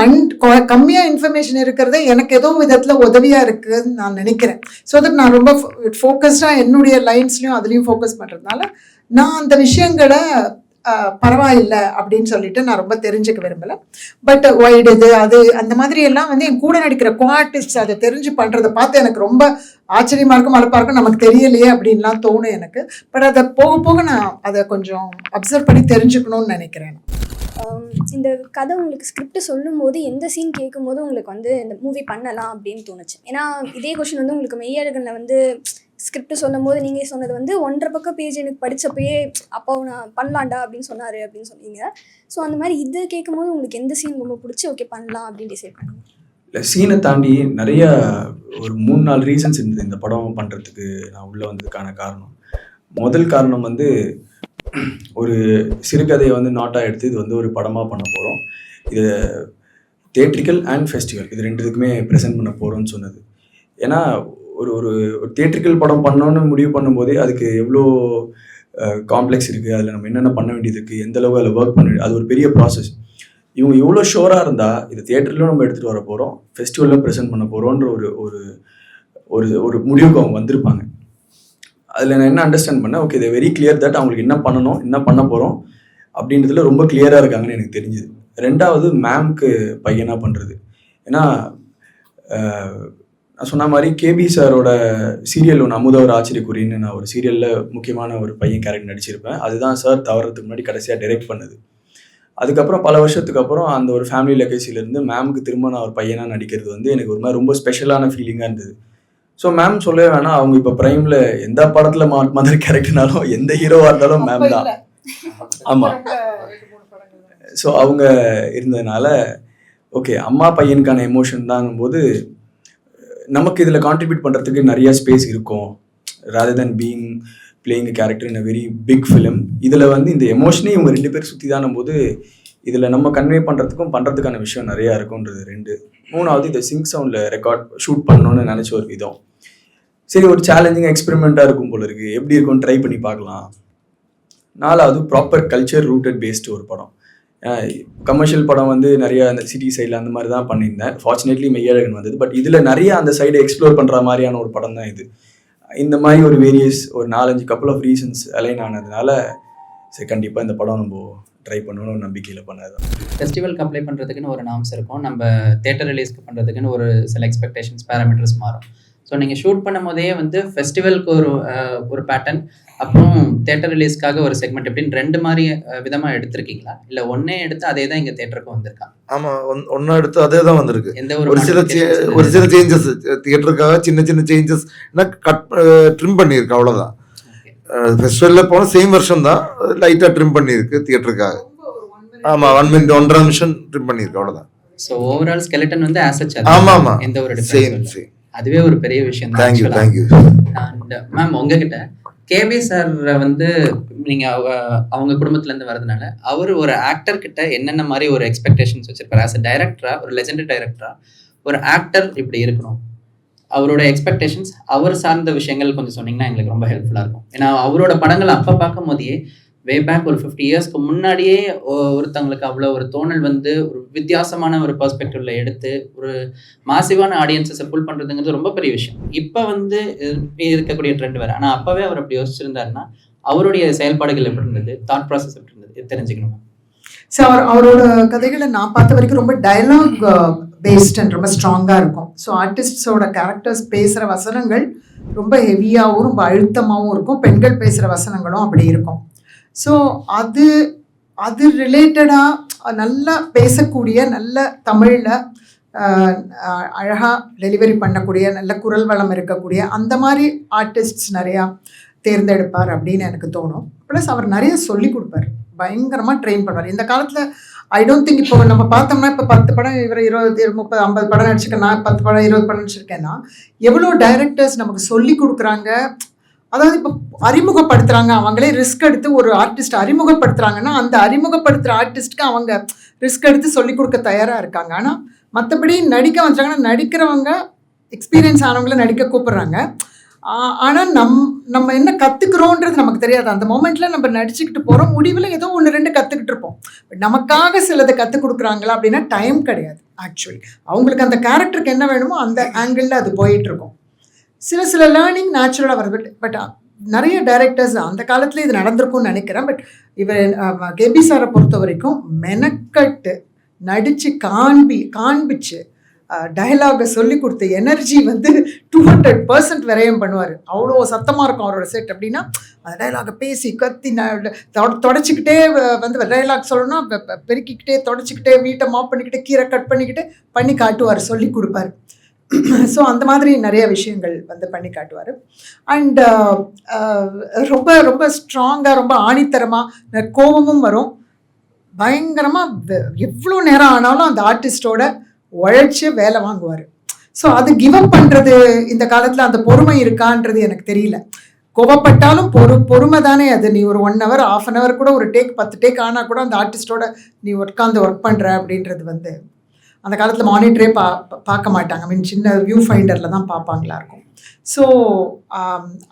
கம்மியாக இன்ஃபர்மேஷன் இருக்கிறது எனக்கு ஏதோ விதத்தில் உதவியாக இருக்குதுன்னு நான் நினைக்கிறேன். ஸோ தட் நான் ரொம்ப ஃபோக்கஸ்டாக என்னுடைய லைன்ஸ்லையும் அதுலேயும் ஃபோக்கஸ் பண்ணுறதுனால நான் அந்த விஷயங்களை பரவாயில்லை அப்படின்னு சொல்லிட்டு நான் ரொம்ப தெரிஞ்சுக்க விரும்பலை. பட் ஒய்டு இது அது அந்த மாதிரி எல்லாம் வந்து என் கூட நடிக்கிற கோ-ஆர்டிஸ்ட் அதை தெரிஞ்சு பண்ணுறதை பார்த்து எனக்கு ரொம்ப ஆச்சரியமாக இருக்கும், மறப்பாக இருக்கும், நமக்கு தெரியலையே அப்படின்லாம் தோணும் எனக்கு. பட் அதை போக போக நான் அதை கொஞ்சம் அப்சர்வ் பண்ணி தெரிஞ்சுக்கணும்னு நினைக்கிறேன். இந்த கதை உங்களுக்கு ஸ்கிரிப்ட் சொல்லும் போது எந்த சீன் கேட்கும் போது உங்களுக்கு வந்து இந்த மூவி பண்ணலாம் அப்படின்னு தோணுச்சு? ஏன்னா இதே கொஷின் வந்து உங்களுக்கு மெய்யழகனில் வந்து ஸ்கிரிப்ட் சொல்லும் போது நீங்கள் சொன்னது வந்து 1.5 பக்கம் பேஜ் எனக்கு படித்தப்பயே அப்பாவும் நான் பண்ணலாண்டா அப்படின்னு சொன்னார் அப்படின்னு சொன்னீங்க. ஸோ அந்த மாதிரி இது கேட்கும் போது உங்களுக்கு எந்த சீன் ரொம்ப பிடிச்சி ஓகே பண்ணலாம் அப்படின்னு டிசைட் பண்ணுங்க? இல்லை, சீனை தாண்டி நிறைய ஒரு 3-4 ரீசன்ஸ் இருந்தது இந்த படம் பண்ணுறதுக்கு நான் உள்ளே வந்ததுக்கான காரணம். முதல் காரணம் வந்து ஒரு சிறுகதையை வந்து நாட்டாக எடுத்து இது வந்து ஒரு படமாக பண்ண போகிறோம், இது தியேட்ரிக்கல் அண்ட் ஃபெஸ்டிவல் இது ரெண்டுத்துக்குமே ப்ரெசென்ட் பண்ண போகிறோம்னு சொன்னது. ஏன்னா ஒரு ஒரு தியேட்ரிக்கல் படம் பண்ணோன்னு முடிவு பண்ணும்போதே அதுக்கு எவ்வளோ காம்ப்ளெக்ஸ் இருக்குது, அதில் நம்ம என்னென்ன பண்ண வேண்டியது இருக்குது, எந்த அளவு அதில் ஒர்க் பண்ண, அது ஒரு பெரிய ப்ராசஸ். இவங்க எவ்வளோ ஷோராக இருந்தால் இது தியேட்டர்லையும் நம்ம எடுத்துகிட்டு வர போகிறோம், ஃபெஸ்டிவலில் ப்ரெசென்ட் பண்ண போகிறோன்ற ஒரு ஒரு ஒரு முடிவுக்கு அவங்க வந்திருப்பாங்க. அதில் நான் என்ன அண்டர்ஸ்டாண்ட் பண்ணேன், ஓகே இது வெரி கிளியர் தட் அவங்களுக்கு என்ன பண்ணணும் என்ன பண்ண போகிறோம் அப்படின்றதுல ரொம்ப கிளியராக இருக்காங்கன்னு எனக்கு தெரிஞ்சுது. ரெண்டாவது மேம்க்கு பையனாக பண்ணுறது. ஏன்னா நான் சொன்ன மாதிரி கேபி சாரோட சீரியல் ஒன்று அமுத ஒரு ஆச்சரியக்குறின்னு நான் ஒரு சீரியலில் முக்கியமான ஒரு பையன் கேரக்டர் நடிச்சிருப்பேன். அதுதான் சார் தவறதுக்கு முன்னாடி கடைசியாக டைரக்ட் பண்ணது. அதுக்கப்புறம் பல வருஷத்துக்கு அப்புறம் அந்த ஒரு ஃபேமிலி லெகசிலேருந்து மேமுக்கு திரும்ப நான் ஒரு பையனாக நடிக்கிறது வந்து எனக்கு ஒரு மாதிரி ரொம்ப ஸ்பெஷலான ஃபீலிங்காக இருந்தது. ஸோ மேம் சொல்லவே வேணாம், அவங்க இப்போ ப்ரைமில் எந்த படத்தில் மதர் கேரக்டர்னாலும் எந்த ஹீரோவாக இருந்தாலும் மேம் தான். ஆமாம், ஸோ அவங்க இருந்ததுனால ஓகே அம்மா பையனுக்கான எமோஷன் தாங்கும்போது நமக்கு இதில் கான்ட்ரிபியூட் பண்ணுறதுக்கு நிறைய ஸ்பேஸ் இருக்கும். Rather than being playing character in a very big film, இதில் வந்து இந்த எமோஷனே இவங்க 2 பேர் சுற்றி தானும் போது இதில் நம்ம கன்வே பண்ணுறதுக்கான விஷயம் நிறையா இருக்கும்ன்றது 2. 3வது இதை சிங்க் சவுண்டில் ரெக்கார்ட் ஷூட் பண்ணணும்னு நினச்ச ஒரு விதம். சரி, ஒரு சேலஞ்சிங் எக்ஸ்பெரிமெண்ட்டாக இருக்கும் போல இருக்குது, எப்படி இருக்கும்னு ட்ரை பண்ணி பார்க்கலாம். 4வது ப்ராப்பர் கல்ச்சர் ரூட்டட் பேஸ்டு ஒரு படம். கமர்ஷியல் படம் வந்து நிறைய அந்த சிட்டி சைடில் அந்த மாதிரி தான் பண்ணியிருந்தேன். ஃபார்ச்சுனேட்லி மெய்யழகன் வந்தது, பட் இதில் நிறைய அந்த சைடை எக்ஸ்ப்ளோர் பண்ணுற மாதிரியான ஒரு படம் தான் இது. இந்த மாதிரி ஒரு வேரியஸ் ஒரு 4-5 கப்புள் ஆஃப் ரீசன்ஸ் அலைன் ஆனதுனால சரி கண்டிப்பாக இந்த படம் நம்ம ட்ரை பண்ணணும்னு நம்பிக்கையில் பண்ணது. ஃபெஸ்டிவலுக்கு அப்ளை பண்ணுறதுக்குன்னு ஒரு நாம்ஸ் இருக்கும், நம்ம தேட்டர் ரிலீஸ்க்கு பண்ணுறதுக்குன்னு ஒரு சில எக்ஸ்பெக்டேஷன்ஸ் பேராமீட்டர்ஸ் மாறும். ஸோ நீங்கள் ஷூட் பண்ணும் போதே வந்து ஃபெஸ்டிவலுக்கு ஒரு பேட்டர்ன், அப்புறம் தேட்டர் ரிலீஸ்க்காக ஒரு செக்மெண்ட், எப்படின்னு 2 மாதிரி விதமாக எடுத்திருக்கீங்களா, இல்லை ஒன்றே எடுத்து அதே தான் இங்கே தேட்டருக்கு வந்திருக்கா? ஆமாம், ஒன்றா எடுத்து அதே தான் வந்திருக்கு. எந்த ஒரு சில சேஞ்சஸ் தியேட்டருக்காக சின்ன சின்ன சேஞ்சஸ் கட் ட்ரிம் பண்ணியிருக்கு, அவ்வளோதான். ஃபெஸ்டிவலில் போனால் சேம் வருஷம் தான், லைட்டாக ட்ரிம் பண்ணியிருக்கு தியேட்டருக்காக. ஆமாம், 1 minute 1.5 நிமிஷம் ட்ரிம் பண்ணியிருக்கு, அவ்வளோதான். ஸோ ஓவரால் ஸ்கெலட்டன் வந்து ஆசச். ஆமாம், எந்த ஒரு சேம். அதுவே ஒரு பெரிய விஷயம் தான். தேங்க்யூ. அண்ட் மேம் உங்ககிட்ட கேபி சார் வந்து நீங்கள் அவங்க குடும்பத்துலேருந்து வரதுனால அவர் ஒரு ஆக்டர் கிட்ட என்னென்ன மாதிரி ஒரு எக்ஸ்பெக்டேஷன்ஸ் வச்சிருப்பாரு? ஆஸ் அ டைரக்டரா, ஒரு லெஜெண்டரி டைரக்டரா, ஒரு ஆக்டர் இப்படி இருக்கணும், அவரோட எக்ஸ்பெக்டேஷன்ஸ், அவர் சார்ந்த விஷயங்கள் கொஞ்சம் சொன்னீங்கன்னா எங்களுக்கு ரொம்ப ஹெல்ப்ஃபுல்லாக இருக்கும். ஏன்னா அவரோட படங்கள் அப்போ பார்க்கும் போதே வே பேக் ஒரு 50 இயர்ஸ்க்கு முன்னாடியே ஒருத்தவங்களுக்கு அவ்வளோ ஒரு தோணல் வந்து ஒரு வித்தியாசமான ஒரு பெர்ஸ்பெக்டிவ்ல எடுத்து ஒரு மாசிவான ஆடியன்ஸை புல் பண்ணுறதுங்கிறது ரொம்ப பெரிய விஷயம். இப்போ வந்து இருக்கக்கூடிய ட்ரெண்ட் வேறு, ஆனால் அப்போவே அவர் அப்படி யோசிச்சிருந்தாருன்னா அவருடைய செயல்பாடுகள் எப்படி இருந்தது, தாட் ப்ராசஸ் எப்படி இருந்தது தெரிஞ்சுக்கணும். ஸோ அவரோட கதைகளை நான் பார்த்த வரைக்கும் ரொம்ப டயலாக் பேஸ்ட் அண்ட் ரொம்ப ஸ்ட்ராங்காக இருக்கும். ஸோ ஆர்டிஸ்டோட கேரக்டர்ஸ் பேசுகிற வசனங்கள் ரொம்ப ஹெவியாகவும் ரொம்ப அழுத்தமாகவும் இருக்கும், பெண்கள் பேசுகிற வசனங்களும் அப்படி இருக்கும். ஸோ அது ரிலேட்டடாக நல்லா பேசக்கூடிய, நல்ல தமிழில் அழகாக டெலிவரி பண்ணக்கூடிய, நல்ல குரல் வளம் இருக்கக்கூடிய அந்த மாதிரி ஆர்டிஸ்ட்ஸ் நிறையா தேர்ந்தெடுப்பார் அப்படின்னு எனக்கு தோணும். ப்ளஸ் அவர் நிறைய சொல்லி கொடுப்பார், பயங்கரமாக ட்ரெயின் பண்ணுவார். இந்த காலத்தில் ஐ டோன்ட் திங்க் இப்போ நம்ம பார்த்தோம்னா இப்போ 10 படம் இவர் 20, 30, 50 படம் நடிச்சிருக்கேன், நான் 10 படம் 20 படம் நடிச்சிருக்கேன்னா எவ்வளோ டைரக்டர்ஸ் நமக்கு சொல்லி கொடுக்குறாங்க. அதாவது இப்போ அறிமுகப்படுத்துகிறாங்க, அவங்களே ரிஸ்க் எடுத்து ஒரு ஆர்டிஸ்ட் அறிமுகப்படுத்துகிறாங்கன்னா அந்த அறிமுகப்படுத்துகிற ஆர்டிஸ்ட்டுக்கு அவங்க ரிஸ்க் எடுத்து சொல்லிக் கொடுக்க தயாராக இருக்காங்க. ஆனால் மற்றபடி நடிக்க வந்துட்டாங்கன்னா நடிக்கிறவங்க எக்ஸ்பீரியன்ஸ் ஆனவங்கள நடிக்க கூப்பிட்றாங்க. ஆனால் நம்ம என்ன கற்றுக்குறோன்றது நமக்கு தெரியாது. அந்த மொமெண்ட்டில் நம்ம நடிச்சுக்கிட்டு போகிறோம், முடிவில் ஏதோ 1-2 கற்றுக்கிட்டு இருப்போம். நமக்காக சிலதை கற்றுக் கொடுக்குறாங்களா அப்படின்னா டைம் கிடையாது. ஆக்சுவலி அவங்களுக்கு அந்த கேரக்டருக்கு என்ன வேணுமோ அந்த ஆங்கிளில் அது போயிட்டுருக்கும். சில லேர்னிங் நேச்சுரலாக வருது. பட் நிறைய டைரக்டர்ஸ் அந்த காலத்தில் இது நடந்திருக்கும்னு நினைக்கிறேன். பட் இவர் கேபி சாரை பொறுத்த வரைக்கும் மெனக்கட்டு நடித்து காண்பிச்சு டயலாகை சொல்லி கொடுத்த எனர்ஜி வந்து 200% விரயம் பண்ணுவார். அவ்வளோ சத்தமாக இருக்கும் அவரோட செட். அப்படின்னா அந்த டைலாகை பேசி கத்தி தொடச்சிக்கிட்டே வந்து டைலாக் சொல்லணும்னா பெருக்கிக்கிட்டே தொடச்சிக்கிட்டே வீட்டை மாப் பண்ணிக்கிட்டே கீரை கட் பண்ணி காட்டுவார், சொல்லி கொடுப்பார். ஸோ அந்த மாதிரி நிறைய விஷயங்கள் வந்து பண்ணி காட்டுவார். அண்ட் ரொம்ப ரொம்ப ஸ்ட்ராங்காக ரொம்ப ஆணித்தரமாக கோபமும் வரும். பயங்கரமாக எவ்வளோ நேரம் ஆனாலும் அந்த ஆர்டிஸ்டோட உழைச்சி வேலை வாங்குவார். ஸோ அது கிவ் அப் பண்ணுறது இந்த காலத்தில் அந்த பொறுமை இருக்கான்றது எனக்கு தெரியல. கோவப்பட்டாலும் பொறுமை தானே அது. நீ ஒரு 1 hour 1/2 hour கூட ஒரு 10 டேக் ஆனால் கூட அந்த ஆர்டிஸ்டோட நீ உட்காந்து ஒர்க் பண்ணுற அப்படின்றது வந்து அந்த காலத்தில் மானிட்டரே பார்க்க மாட்டாங்க. சின்ன வியூ ஃபைண்டரில் தான் பார்ப்பாங்களா இருக்கும். ஸோ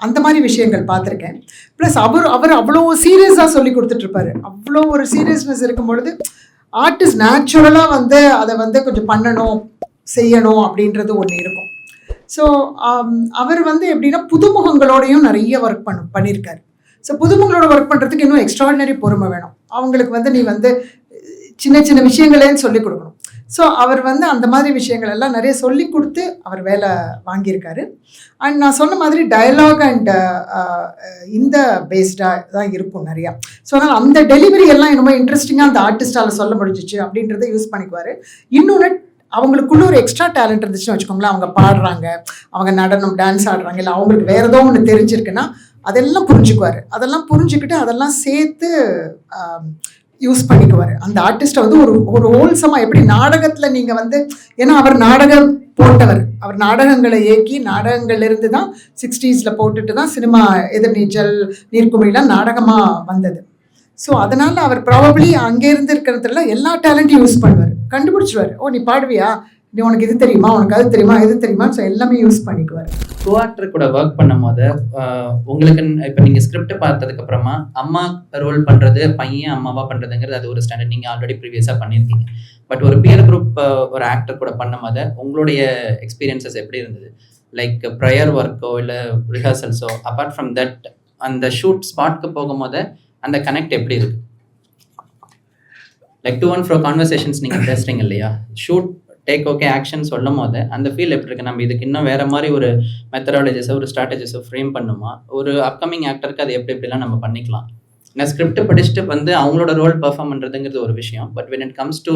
அந்த மாதிரி விஷயங்கள் பார்த்துருக்கேன். ப்ளஸ் அவர் அவ்வளோ சீரியஸாக சொல்லி கொடுத்துட்ருப்பாரு. அவ்வளோ ஒரு சீரியஸ்னஸ் இருக்கும் பொழுது ஆர்டிஸ்ட் நேச்சுரலாக வந்து அதை வந்து கொஞ்சம் செய்யணும் அப்படின்றது ஒன்று இருக்கும். ஸோ அவர் வந்து எப்படின்னா புதுமுகங்களோடையும் நிறைய ஒர்க் பண்ணியிருக்காரு. ஸோ புதுமுகங்களோட ஒர்க் பண்ணுறதுக்கு இன்னும் எக்ஸ்ட்ராடினரி பொறுமை வேணும். அவங்களுக்கு வந்து நீ வந்து சின்ன சின்ன விஷயங்களேன்னு சொல்லிக் கொடுக்கணும். ஸோ அவர் வந்து அந்த மாதிரி விஷயங்கள் எல்லாம் நிறைய சொல்லி கொடுத்து அவர் வேலை வாங்கியிருக்காரு. அண்ட் நான் சொன்ன மாதிரி டயலாக் அண்ட் இந்த பேஸ்டாக தான் இருக்கும் நிறையா. ஸோ அதனால் அந்த டெலிவரி எல்லாம் ரொம்ப இன்ட்ரெஸ்டிங்காக அந்த ஆர்டிஸ்டால் சொல்ல முடிஞ்சிச்சு அப்படின்றத யூஸ் பண்ணிக்குவார். இன்னொன்று அவங்களுக்குள்ள ஒரு எக்ஸ்ட்ரா டேலண்ட் இருந்துச்சுன்னு வச்சுக்கோங்களேன். அவங்க பாடுறாங்க, அவங்க நடனம் டான்ஸ் ஆடுறாங்க, இல்லை அவங்களுக்கு வேறு ஏதோ ஒன்று தெரிஞ்சிருக்குன்னா அதெல்லாம் புரிஞ்சுக்குவார். அதெல்லாம் புரிஞ்சுக்கிட்டு அதெல்லாம் சேர்த்து யூஸ் பண்ணிக்குவார். அந்த ஆர்டிஸ்ட்டை வந்து ஒரு ஹோல்சமாக எப்படி நாடகத்தில் நீங்கள் வந்து, ஏன்னா அவர் நாடகம் போட்டவர், அவர் நாடகங்களை இயக்கி நாடகங்கள்லேருந்து தான் 60s போட்டுட்டு தான் சினிமா எதிர்நீச்சல் நீர்க்குமிழிலாம் நாடகமாக வந்தது. ஸோ அதனால் அவர் ப்ராபப்ளி அங்கேருந்து இருக்கிறதுல எல்லா டேலண்ட்டையும் யூஸ் பண்ணுவார், கண்டுபிடிச்சிடுவார். ஓ நீ பாடுவியா, நீ உனக்கு இது தெரியுமா, உனக்கு அது தெரியுமா, இது தெரியுமா, ஸோ எல்லாமே யூஸ் பண்ணிக்குவார். கோ ஆக்டர் கூட ஒர்க் பண்ணும் போது உங்களுக்கு இப்போ நீங்கள் ஸ்கிரிப்ட் பார்த்ததுக்கு அப்புறமா அம்மா ரோல் பண்ணுறது பையன் அம்மாவா பண்ணுறதுங்கிறது அது ஒரு ஸ்டாண்டர்ட், நீங்கள் ஆல்ரெடி ப்ரீவியஸாக பண்ணியிருக்கீங்க. பட் ஒரு பியர் குரூப் ஒரு ஆக்டர் கூட பண்ணும் போது உங்களுடைய எக்ஸ்பீரியன்சஸ் எப்படி இருந்தது? லைக் ப்ரையர் ஒர்க்கோ இல்லை ரிஹர்சல்ஸோ, அப்பார்ட் ஃப்ரம் தட் அந்த ஷூட் ஸ்பாட்க்கு போகும்போது அந்த கனெக்ட் எப்படி இருக்கு? லைக் டு அண்ட் ஃப்ரோ கான்வர்சேஷன்ஸ் நீங்கள் பேசுகிறீங்க இல்லையா, ஷூட் டேக் ஓகே ஆக்ஷன் சொல்லும் போது அந்த ஃபீல் எப்படி இருக்கு? நம்ம இதுக்கு இன்னும் வேற மாதிரி ஒரு மெத்தடாலஜிஸோ ஒரு ஸ்ட்ராட்டஜிஸோ ஃப்ரேம் பண்ணுமா? ஒரு அப்கமிங் ஆக்டருக்கு அது எப்படிலாம் நம்ம பண்ணிக்கலாம்? நான் ஸ்கிரிப்ட் படிச்சுட்டு வந்து அவங்களோட ரோல் பெர்ஃபார்ம் பண்ணுறதுங்கிறது ஒரு விஷயம். But when it comes to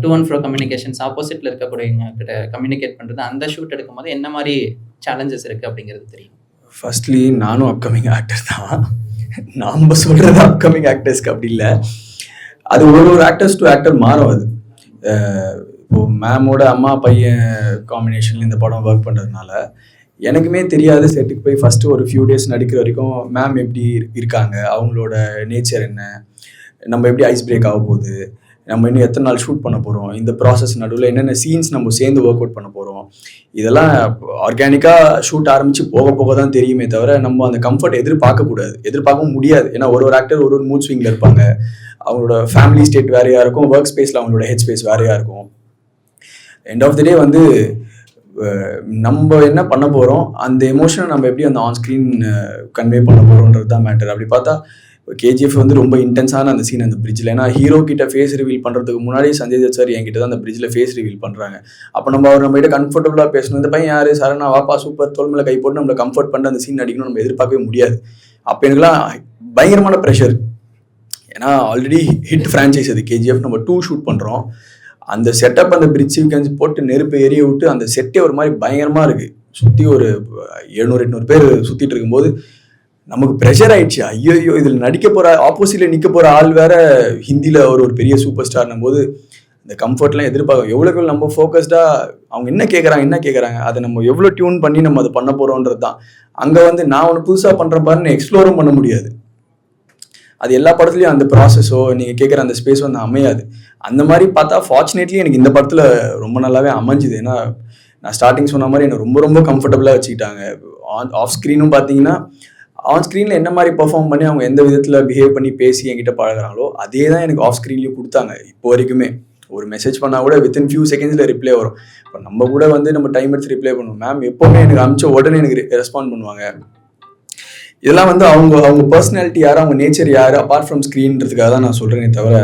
to and ஃப்ரோ கம்யூனிகேஷன்ஸ், ஆப்போசிட்டில் இருக்கக்கூடியவங்க கிட்ட கம்யூனிகேட் பண்ணுறது, அந்த ஷூட் எடுக்கும்போது என்ன மாதிரி சேலஞ்சஸ் இருக்குது அப்படிங்கிறது தெரியும். ஃபர்ஸ்ட்லி நானும் அப்கமிங் ஆக்டர் தான். நாம் சொல்கிறது அப்கமிங் ஆக்டர்ஸ்க்கு அப்படி இல்லை, அது ஒரு ஆக்டர்ஸ் டு ஆக்டர் மாறும். அது இப்போது மேமோட அம்மா பையன் காம்பினேஷனில் இந்த படம் ஒர்க் பண்ணுறதுனால எனக்குமே தெரியாது. செட்டுக்கு போய் ஃபஸ்ட்டு ஒரு ஃபியூ டேஸ் நடிக்கிற வரைக்கும் மேம் எப்படி இருக்காங்க, அவங்களோட நேச்சர் என்ன, நம்ம எப்படி ஐஸ் பிரேக் ஆக போகுது, நம்ம இன்னும் எத்தனை நாள் ஷூட் பண்ண போகிறோம், இந்த ப்ராசஸ் நடுவில் என்னென்ன சீன்ஸ் நம்ம சேர்ந்து ஒர்க் அவுட் பண்ண போகிறோம், இதெல்லாம் ஆர்கானிக்காக ஷூட் ஆரம்பித்து போக தான் தெரியுமே தவிர நம்ம அந்த கம்ஃபர்ட் எதிர்பார்க்க முடியாது. ஏன்னா ஒரு ஆக்டர் ஒரு மூட் ஸ்விங்கில் இருப்பாங்க, அவங்களோட ஃபேமிலி ஸ்டேட் வேறையாக இருக்கும், ஒர்க் ஸ்பேஸில் அவங்களோட ஹெட் ஸ்பேஸ் வேறையாக இருக்கும். எண்ட் ஆஃப் த டே வந்து நம்ம என்ன பண்ண போகிறோம், அந்த எமோஷனை நம்ம எப்படி அந்த ஆன் ஸ்க்ரீன் கன்வே பண்ண போகிறோன்றது தான் மேட்டர். அப்படி பார்த்தா கேஜிஎஃப் வந்து ரொம்ப இன்டென்ஸான அந்த சீன் அந்த பிரிட்ஜில். ஏன்னா ஹீரோ கிட்ட ஃபேஸ் ரிவீல் பண்ணுறதுக்கு முன்னாடி சஞ்சய் தத் சார் என்கிட்ட தான் அந்த பிரிட்ஜில் ஃபேஸ் ரிவீல் பண்ணுறாங்க. அப்போ நம்மகிட்ட கம்ஃபர்டபுளாக பேசணும், இந்த பையன் யார் சரணா வாப்பா சூப்பர் தோல் மேலே கை போட்டு நம்மளை கம்ஃபர்ட் பண்ணி அந்த சீன் அடிக்கணும் நம்ம எதிர்பார்க்கவே முடியாது. அப்போ எனக்குலாம் பயங்கரமான ப்ரெஷர். ஏன்னா ஆல்ரெடி ஹிட் ஃப்ரான்ச்சைஸ் அது கேஜிஎஃப், நம்ம 2 ஷூட் பண்ணுறோம். அந்த செட்டப் அந்த பிரிட்ஜ் சீக்வன்ஸ் போட்டு நெருப்பு எரிய விட்டு அந்த செட்டே ஒரு மாதிரி பயங்கரமாக இருக்குது. சுற்றி ஒரு 700-800 பேர் சுற்றிட்டு இருக்கும்போது நமக்கு ப்ரெஷர் ஆயிடுச்சு. ஐயோ இதில் நடிக்க போகிற ஆப்போசிட்டில் நிற்க போகிற ஆள் வேற ஹிந்தியில் ஒரு பெரிய சூப்பர் ஸ்டார்னும் போது இந்த கம்ஃபர்ட்லாம் எதிர்பார்க்கும். எவ்வளோக்கு நம்ம ஃபோக்கஸ்டாக அவங்க என்ன கேட்குறாங்க அதை நம்ம எவ்வளோ டியூன் பண்ணி நம்ம அதை பண்ண போகிறோன்றது தான். அங்கே வந்து நான் ஒன்று புதுசாக பண்ணுறேன் பாருன்னு எக்ஸ்ப்ளோரும் பண்ண முடியாது. அது எல்லா படத்துலையும் அந்த ப்ராசஸோ நீங்கள் கேட்குற அந்த ஸ்பேஸ் வந்து அமையாது. அந்த மாதிரி பார்த்தா ஃபார்ச்சுனேட்லி எனக்கு இந்த படத்தில் ரொம்ப நல்லாவே அமைஞ்சுது. ஏன்னா நான் ஸ்டார்டிங் சொன்ன மாதிரி என்னை ரொம்ப ரொம்ப கம்ஃபர்டபுளாக வச்சுக்கிட்டாங்க. ஆஃப் ஸ்க்ரீனும் பார்த்தீங்கன்னா ஆன் ஸ்க்ரீனில் என்ன மாதிரி பெர்ஃபார்ம் பண்ணி அவங்க எந்த விதத்தில் பிஹேவ் பண்ணி பேசி என்கிட்ட பழகிறாங்களோ அதே தான் எனக்கு ஆஃப் ஸ்க்ரீன்லேயும் கொடுத்தாங்க. இப்போ வரைக்குமே ஒரு மெசேஜ் பண்ணால் கூட வித்தின் ஃபியூ செகண்ட்ஸில் ரிப்ளை வரும். இப்போ நம்ம கூட வந்து நம்ம டைம் எடுத்து ரிப்ளை பண்ணுவோம். மேம் எப்போவுமே எனக்கு அனுப்பிச்ச உடனே எனக்கு ரெஸ்பாண்ட் பண்ணுவாங்க. இதெல்லாம் வந்து அவங்க பர்சனாலிட்டி யார், அவங்க நேச்சர் யார் அப்பார்ட் ஃப்ரம் ஸ்க்ரீன்றதுக்காக தான் நான் சொல்கிறேனே தவிர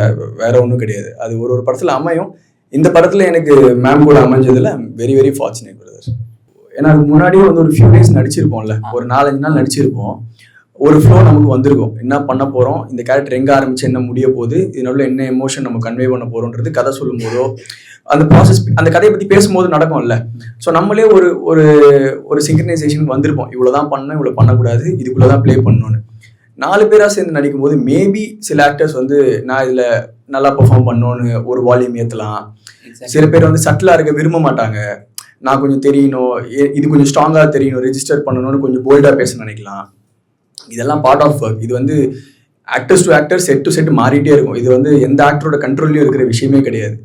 வேற ஒன்றும் கிடையாது. அது ஒரு படத்தில் அமையும். இந்த படத்தில் எனக்கு மேம் கூட அமைஞ்சதில் வெரி வெரி ஃபார்ச்சுனேட் பிரதர்ஸ். ஏன்னா அதுக்கு முன்னாடியே வந்து ஒரு ஃபியூ டேஸ் நடிச்சிருப்போம்ல, ஒரு 4-5 நாள் நடிச்சிருப்போம். ஒரு ஃப்ளோ நமக்கு வந்திருக்கும். என்ன பண்ண போகிறோம், இந்த கேரக்டர் எங்கே ஆரம்பிச்சு என்ன முடிய போகுது, இதனால என்ன எமோஷன் நம்ம கன்வே பண்ண போகிறோன்றது கதை சொல்லும் போதோ அந்த ப்ராசஸ் அந்த கதையை பற்றி பேசும்போது நடக்கும்ல. ஸோ நம்மளே ஒரு ஒரு ஒரு சிங்க்ரனைசேஷன் வந்திருப்போம். இவ்வளோ தான் பண்ணணும், இவ்வளோ பண்ணக்கூடாது, இதுக்குள்ளே தான் ப்ளே பண்ணணும்னு. 4 பேராக சேர்ந்து நடிக்கும் போது மேபி சில ஆக்டர்ஸ் வந்து நான் இதில் நல்லா பெர்ஃபார்ம் பண்ணணும்னு ஒரு வால்யூம் ஏற்றலாம். சில பேர் வந்து சட்டிலாக இருக்க விரும்ப மாட்டாங்க. நான் கொஞ்சம் தெரியணும், இது கொஞ்சம் ஸ்ட்ராங்காக தெரியணும், ரெஜிஸ்டர் பண்ணணும்னு கொஞ்சம் போல்டாக பேச நினைக்கலாம். இதெல்லாம் பார்ட் ஆஃப் ஒர்க். இது வந்து actors to actor, set to set மாறிட்டே இருக்கும். இது வந்து எந்த ஆக்டரோட கண்ட்ரோல்லையும் இருக்கிற விஷயமே கிடையாது.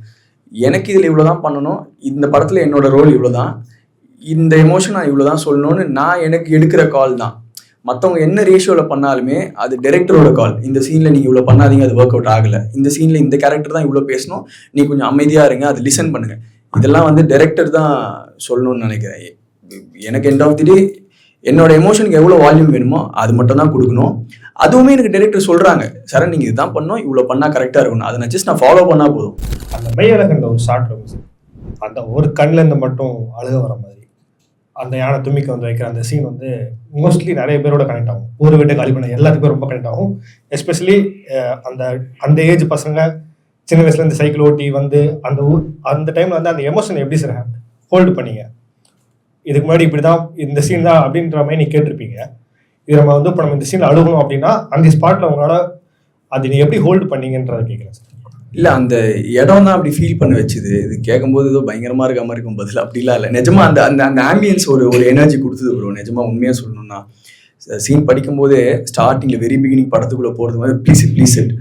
எனக்கு இதில் இவ்வளோ தான் பண்ணணும், இந்த படத்தில் என்னோட ரோல் இவ்வளோ தான், இந்த எமோஷன் நான் இவ்வளோ தான் சொல்லணும்னு நான் எனக்கு எடுக்கிற கால் தான். மற்றவங்க என்ன ரேஷியோவில் பண்ணாலுமே அது டைரக்டரோட கால். இந்த சீனில் நீங்கள் இவ்வளோ பண்ணாதீங்க, அது ஒர்க் அவுட் ஆகலை. இந்த சீனில் இந்த கேரக்டர் தான் இவ்வளோ பேசணும், நீ கொஞ்சம் அமைதியாக இருங்க, அது லிசன் பண்ணுங்கள். இதெல்லாம் வந்து டைரக்டர் தான் சொல்லணும்னு நினைக்கிறேன். எனக்கு எண்ட் ஆஃப் தி டே என்னோட எமோஷனுக்கு எவ்வளோ வால்யூம் வேணுமோ அது மட்டும் தான் கொடுக்கணும். அதுவுமே எனக்கு டைரக்டர் சொல்கிறாங்க, சார் நீங்கள் இதுதான் பண்ணணும், இவ்வளோ பண்ணால் கரெக்டாக இருக்கணும், அதை நான் ஜஸ்ட் நான் ஃபாலோ பண்ணால் போதும். அந்த மெய்யழகன்ற ஒரு ஷார்ட் இருக்கும், அந்த ஒரு கண்ணிலேருந்து மட்டும் அழுக வர மாதிரி அந்த யானை தும்பிக்கை வந்து வைக்கிற அந்த சீன் வந்து மோஸ்ட்லி நிறைய பேரோட கனெக்ட் ஆகும். ஊர் வீட்டை காலி பண்ண எல்லாத்துக்கும் ரொம்ப கனெக்ட் ஆகும். எஸ்பெஷலி அந்த ஏஜ் பசங்க சின்ன வயசுல இந்த சைக்கிள் ஓட்டி வந்து அந்த டைம்ல வந்து அந்த எமோஷன் எப்படி சார் ஹோல்டு பண்ணீங்க? இதுக்கு முன்னாடி இப்படிதான் இந்த சீன் தான் அப்படின்ற மாதிரி நீ கேட்டிருப்பீங்க. இது நம்ம வந்து இப்போ நம்ம இந்த சீன் அழுகணும் அப்படின்னா அந்த ஸ்பாட்ல உங்களால அது நீ எப்படி ஹோல்டு பண்ணீங்கன்றதை கேட்குறேன் சார். இல்லை, அந்த இடம் தான் அப்படி ஃபீல் பண்ண வச்சுது. இது கேட்கும்போது ஏதோ பயங்கரமாக இருக்க மாதிரி இருக்கும், பதில் அப்படிலாம் இல்லை. நிஜமா அந்த அந்த அந்த ஆம்பியன்ஸ் ஒரு எனர்ஜி கொடுத்தது ப்ரோ. நிஜமா உண்மையாக சொல்லணும்னா சீன் படிக்கும்போதே ஸ்டார்டிங்கில் வெரி பிகினிங் படத்துக்குள்ளே போகிறது மாதிரி ப்ளீஸ் இட்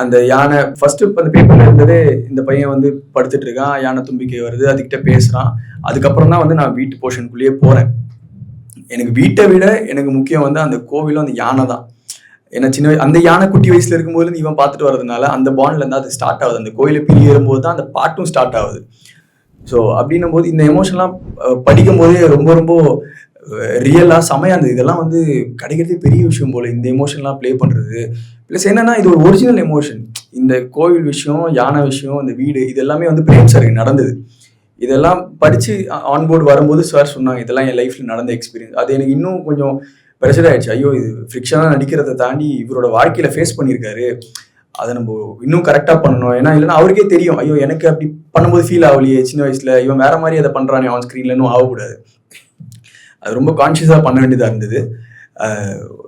அந்த யானை ஃபர்ஸ்ட் அந்த பேப்பர்ல இருந்ததே, இந்த பையன் வந்து படுத்துட்டு இருக்கான், யானை தும்பிக்கை வருது, அதுக்கிட்ட பேசுறான். அதுக்கப்புறம் தான் வந்து நான் வீட்டு போர்ஷனுக்குள்ளேயே போறேன். எனக்கு வீட்டை விட எனக்கு முக்கியம் வந்து அந்த கோவிலும் அந்த யானை தான். ஏன்னா அந்த யானை குட்டி வயசுல இருக்கும்போது இவன் பார்த்துட்டு வர்றதுனால அந்த பாண்ட்ல இருந்தா அது ஸ்டார்ட் ஆகுது. அந்த கோயிலை பிரி ஏறும்போது தான் அந்த பாட்டும் ஸ்டார்ட் ஆகுது. ஸோ அப்படின்னும் போது இந்த எமோஷன்லாம் படிக்கும் போதே ரொம்ப ரொம்ப ரியலா செமையா இருந்தது. இதெல்லாம் வந்து கிடைக்கிறதே பெரிய விஷயம் போல, இந்த எமோஷன்லாம் ப்ளே பண்றது. ப்ளஸ் என்னன்னா இது ஒரு ஒரிஜினல் எமோஷன். இந்த கோவில் விஷயம், யானை விஷயம், இந்த வீடு, இது எல்லாமே வந்து பிரேம் சாருக்கு நடந்தது. இதெல்லாம் படிச்சு ஆன்போர்டு வரும்போது சார் சொன்னாங்க, இதெல்லாம் என் லைஃப்ல நடந்த எக்ஸ்பீரியன்ஸ். அது எனக்கு இன்னும் கொஞ்சம் ப்ரெஷர் ஆயிடுச்சு. ஐயோ, இது ஃப்ரிக்ஷனாக நடிக்கிறத தாண்டி இவரோட வாழ்க்கையில ஃபேஸ் பண்ணியிருக்காரு, அதை நம்ம இன்னும் கரெக்டாக பண்ணணும். ஏன்னா இல்லைன்னா அவருக்கே தெரியும், ஐயோ எனக்கு அப்படி பண்ணும்போது ஃபீல் ஆகலையே சின்ன வயசுல, இவன் வேற மாதிரி அதை பண்றானே ஆன் ஸ்க்ரீன்ல, இன்னும் ஆகக்கூடாது. அது ரொம்ப கான்ஷியஸாக பண்ண வேண்டியதாக இருந்தது.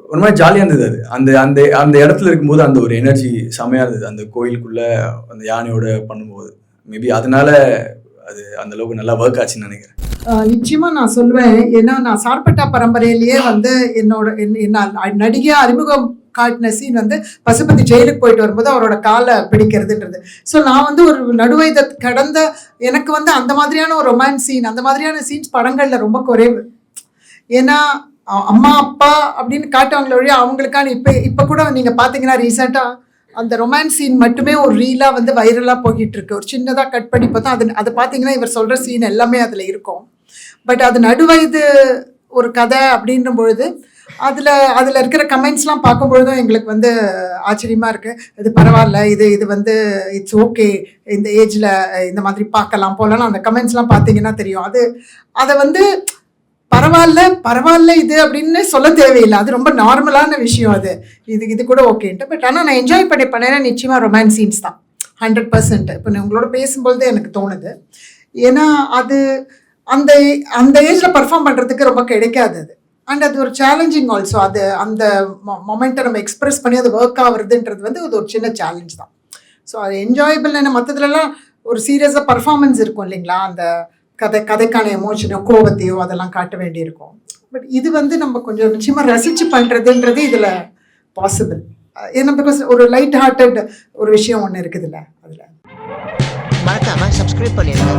ஒரு மாதிரி ஜாலியாக இருந்தது. அது அந்த அந்த அந்த இடத்துல இருக்கும்போது அந்த ஒரு எனர்ஜி செமையாக இருந்தது. அந்த கோயிலுக்குள்ள அந்த யானையோட பண்ணும்போது மேபி அதனால அது அந்த அளவுக்கு நல்லா ஒர்க் ஆச்சுன்னு நினைக்கிறேன். நிச்சயமா நான் சொல்லுவேன். ஏன்னா நான் சார்பட்டா பரம்பரையிலேயே வந்து என்ன நடிகையா அறிமுகம் காட்டின சீன் வந்து பசுபதி ஜெயிலுக்கு போயிட்டு வரும்போது அவரோட காலை பிடிக்கிறதுன்றது. ஸோ நான் வந்து ஒரு நடுவயதை கடந்த எனக்கு வந்து அந்த மாதிரியான ஒரு ரொமான்ஸ் சீன், அந்த மாதிரியான சீன்ஸ் படங்கள்ல ரொம்ப குறைவு. ஏன்னா அம்மா அப்பா அப்படின்னு காட்டுவாங்களே ஒழிய அவங்களுக்கான இப்போ கூட நீங்க பாத்தீங்கன்னா ரீசெண்டா அந்த ரொமான்ஸ் சீன் மட்டுமே ஒரு ரீலா வந்து வைரலா போகிட்டு இருக்கு. ஒரு சின்னதாக கட் பண்ணி பார்த்தா அது பார்த்தீங்கன்னா இவர் சொல்ற சீன் எல்லாமே அதுல இருக்கும். பட் அது நடுவயது ஒரு கதை அப்படின்ற பொழுது அதில் இருக்கிற கமெண்ட்ஸ்லாம் பார்க்கும்பொழுதும் எங்களுக்கு வந்து ஆச்சரியமாக இருக்குது. இது பரவாயில்ல, இது வந்து இட்ஸ் ஓகே, இந்த ஏஜில் இந்த மாதிரி பார்க்கலாம் போகலாம் அந்த கமெண்ட்ஸ்லாம் பார்த்தீங்கன்னா தெரியும். அதை வந்து பரவாயில்ல இது அப்படின்னு சொல்ல தேவையில்லை, அது ரொம்ப நார்மலான விஷயம். இது கூட ஓகேன்ட்டு. பட் ஆனால் நான் என்ஜாய் பண்ணேன்னா நிச்சயமாக ரொமான்ஸ் சீன்ஸ் தான் 100%. இப்போ நான் உங்களோட பேசும்பொழுது எனக்கு தோணுது. ஏன்னா அது அந்த அந்த ஏஜில் பர்ஃபார்ம் பண்ணுறதுக்கு ரொம்ப கிடைக்காது அது. அண்ட் அது ஒரு சேலஞ்சிங் ஆல்சோ. அது அந்த மொமெண்ட்டை நம்ம எக்ஸ்பிரஸ் பண்ணி அது ஒர்க் ஆகுறதுன்றது வந்து அது ஒரு சின்ன சேலஞ்ச் தான். ஸோ அது என்ஜாயபிள். என்ன மற்றதுலலாம் ஒரு சீரியஸாக பர்ஃபார்மன்ஸ் இருக்கும் இல்லைங்களா, அந்த கதைக்கான எமோஷனோ கோபத்தையோ அதெல்லாம் காட்ட வேண்டியிருக்கும். பட் இது வந்து நம்ம கொஞ்சம் நிச்சயமாக ரசித்து பண்ணுறதுன்றது இதில் பாசிபிள். ஏன்னா பிகாஸ் ஒரு லைட் ஹார்ட்டட் ஒரு விஷயம் ஒன்று இருக்குதுல்ல அதில். மறக்காம சப்ஸ்கிரைப் பண்ணிடுங்க.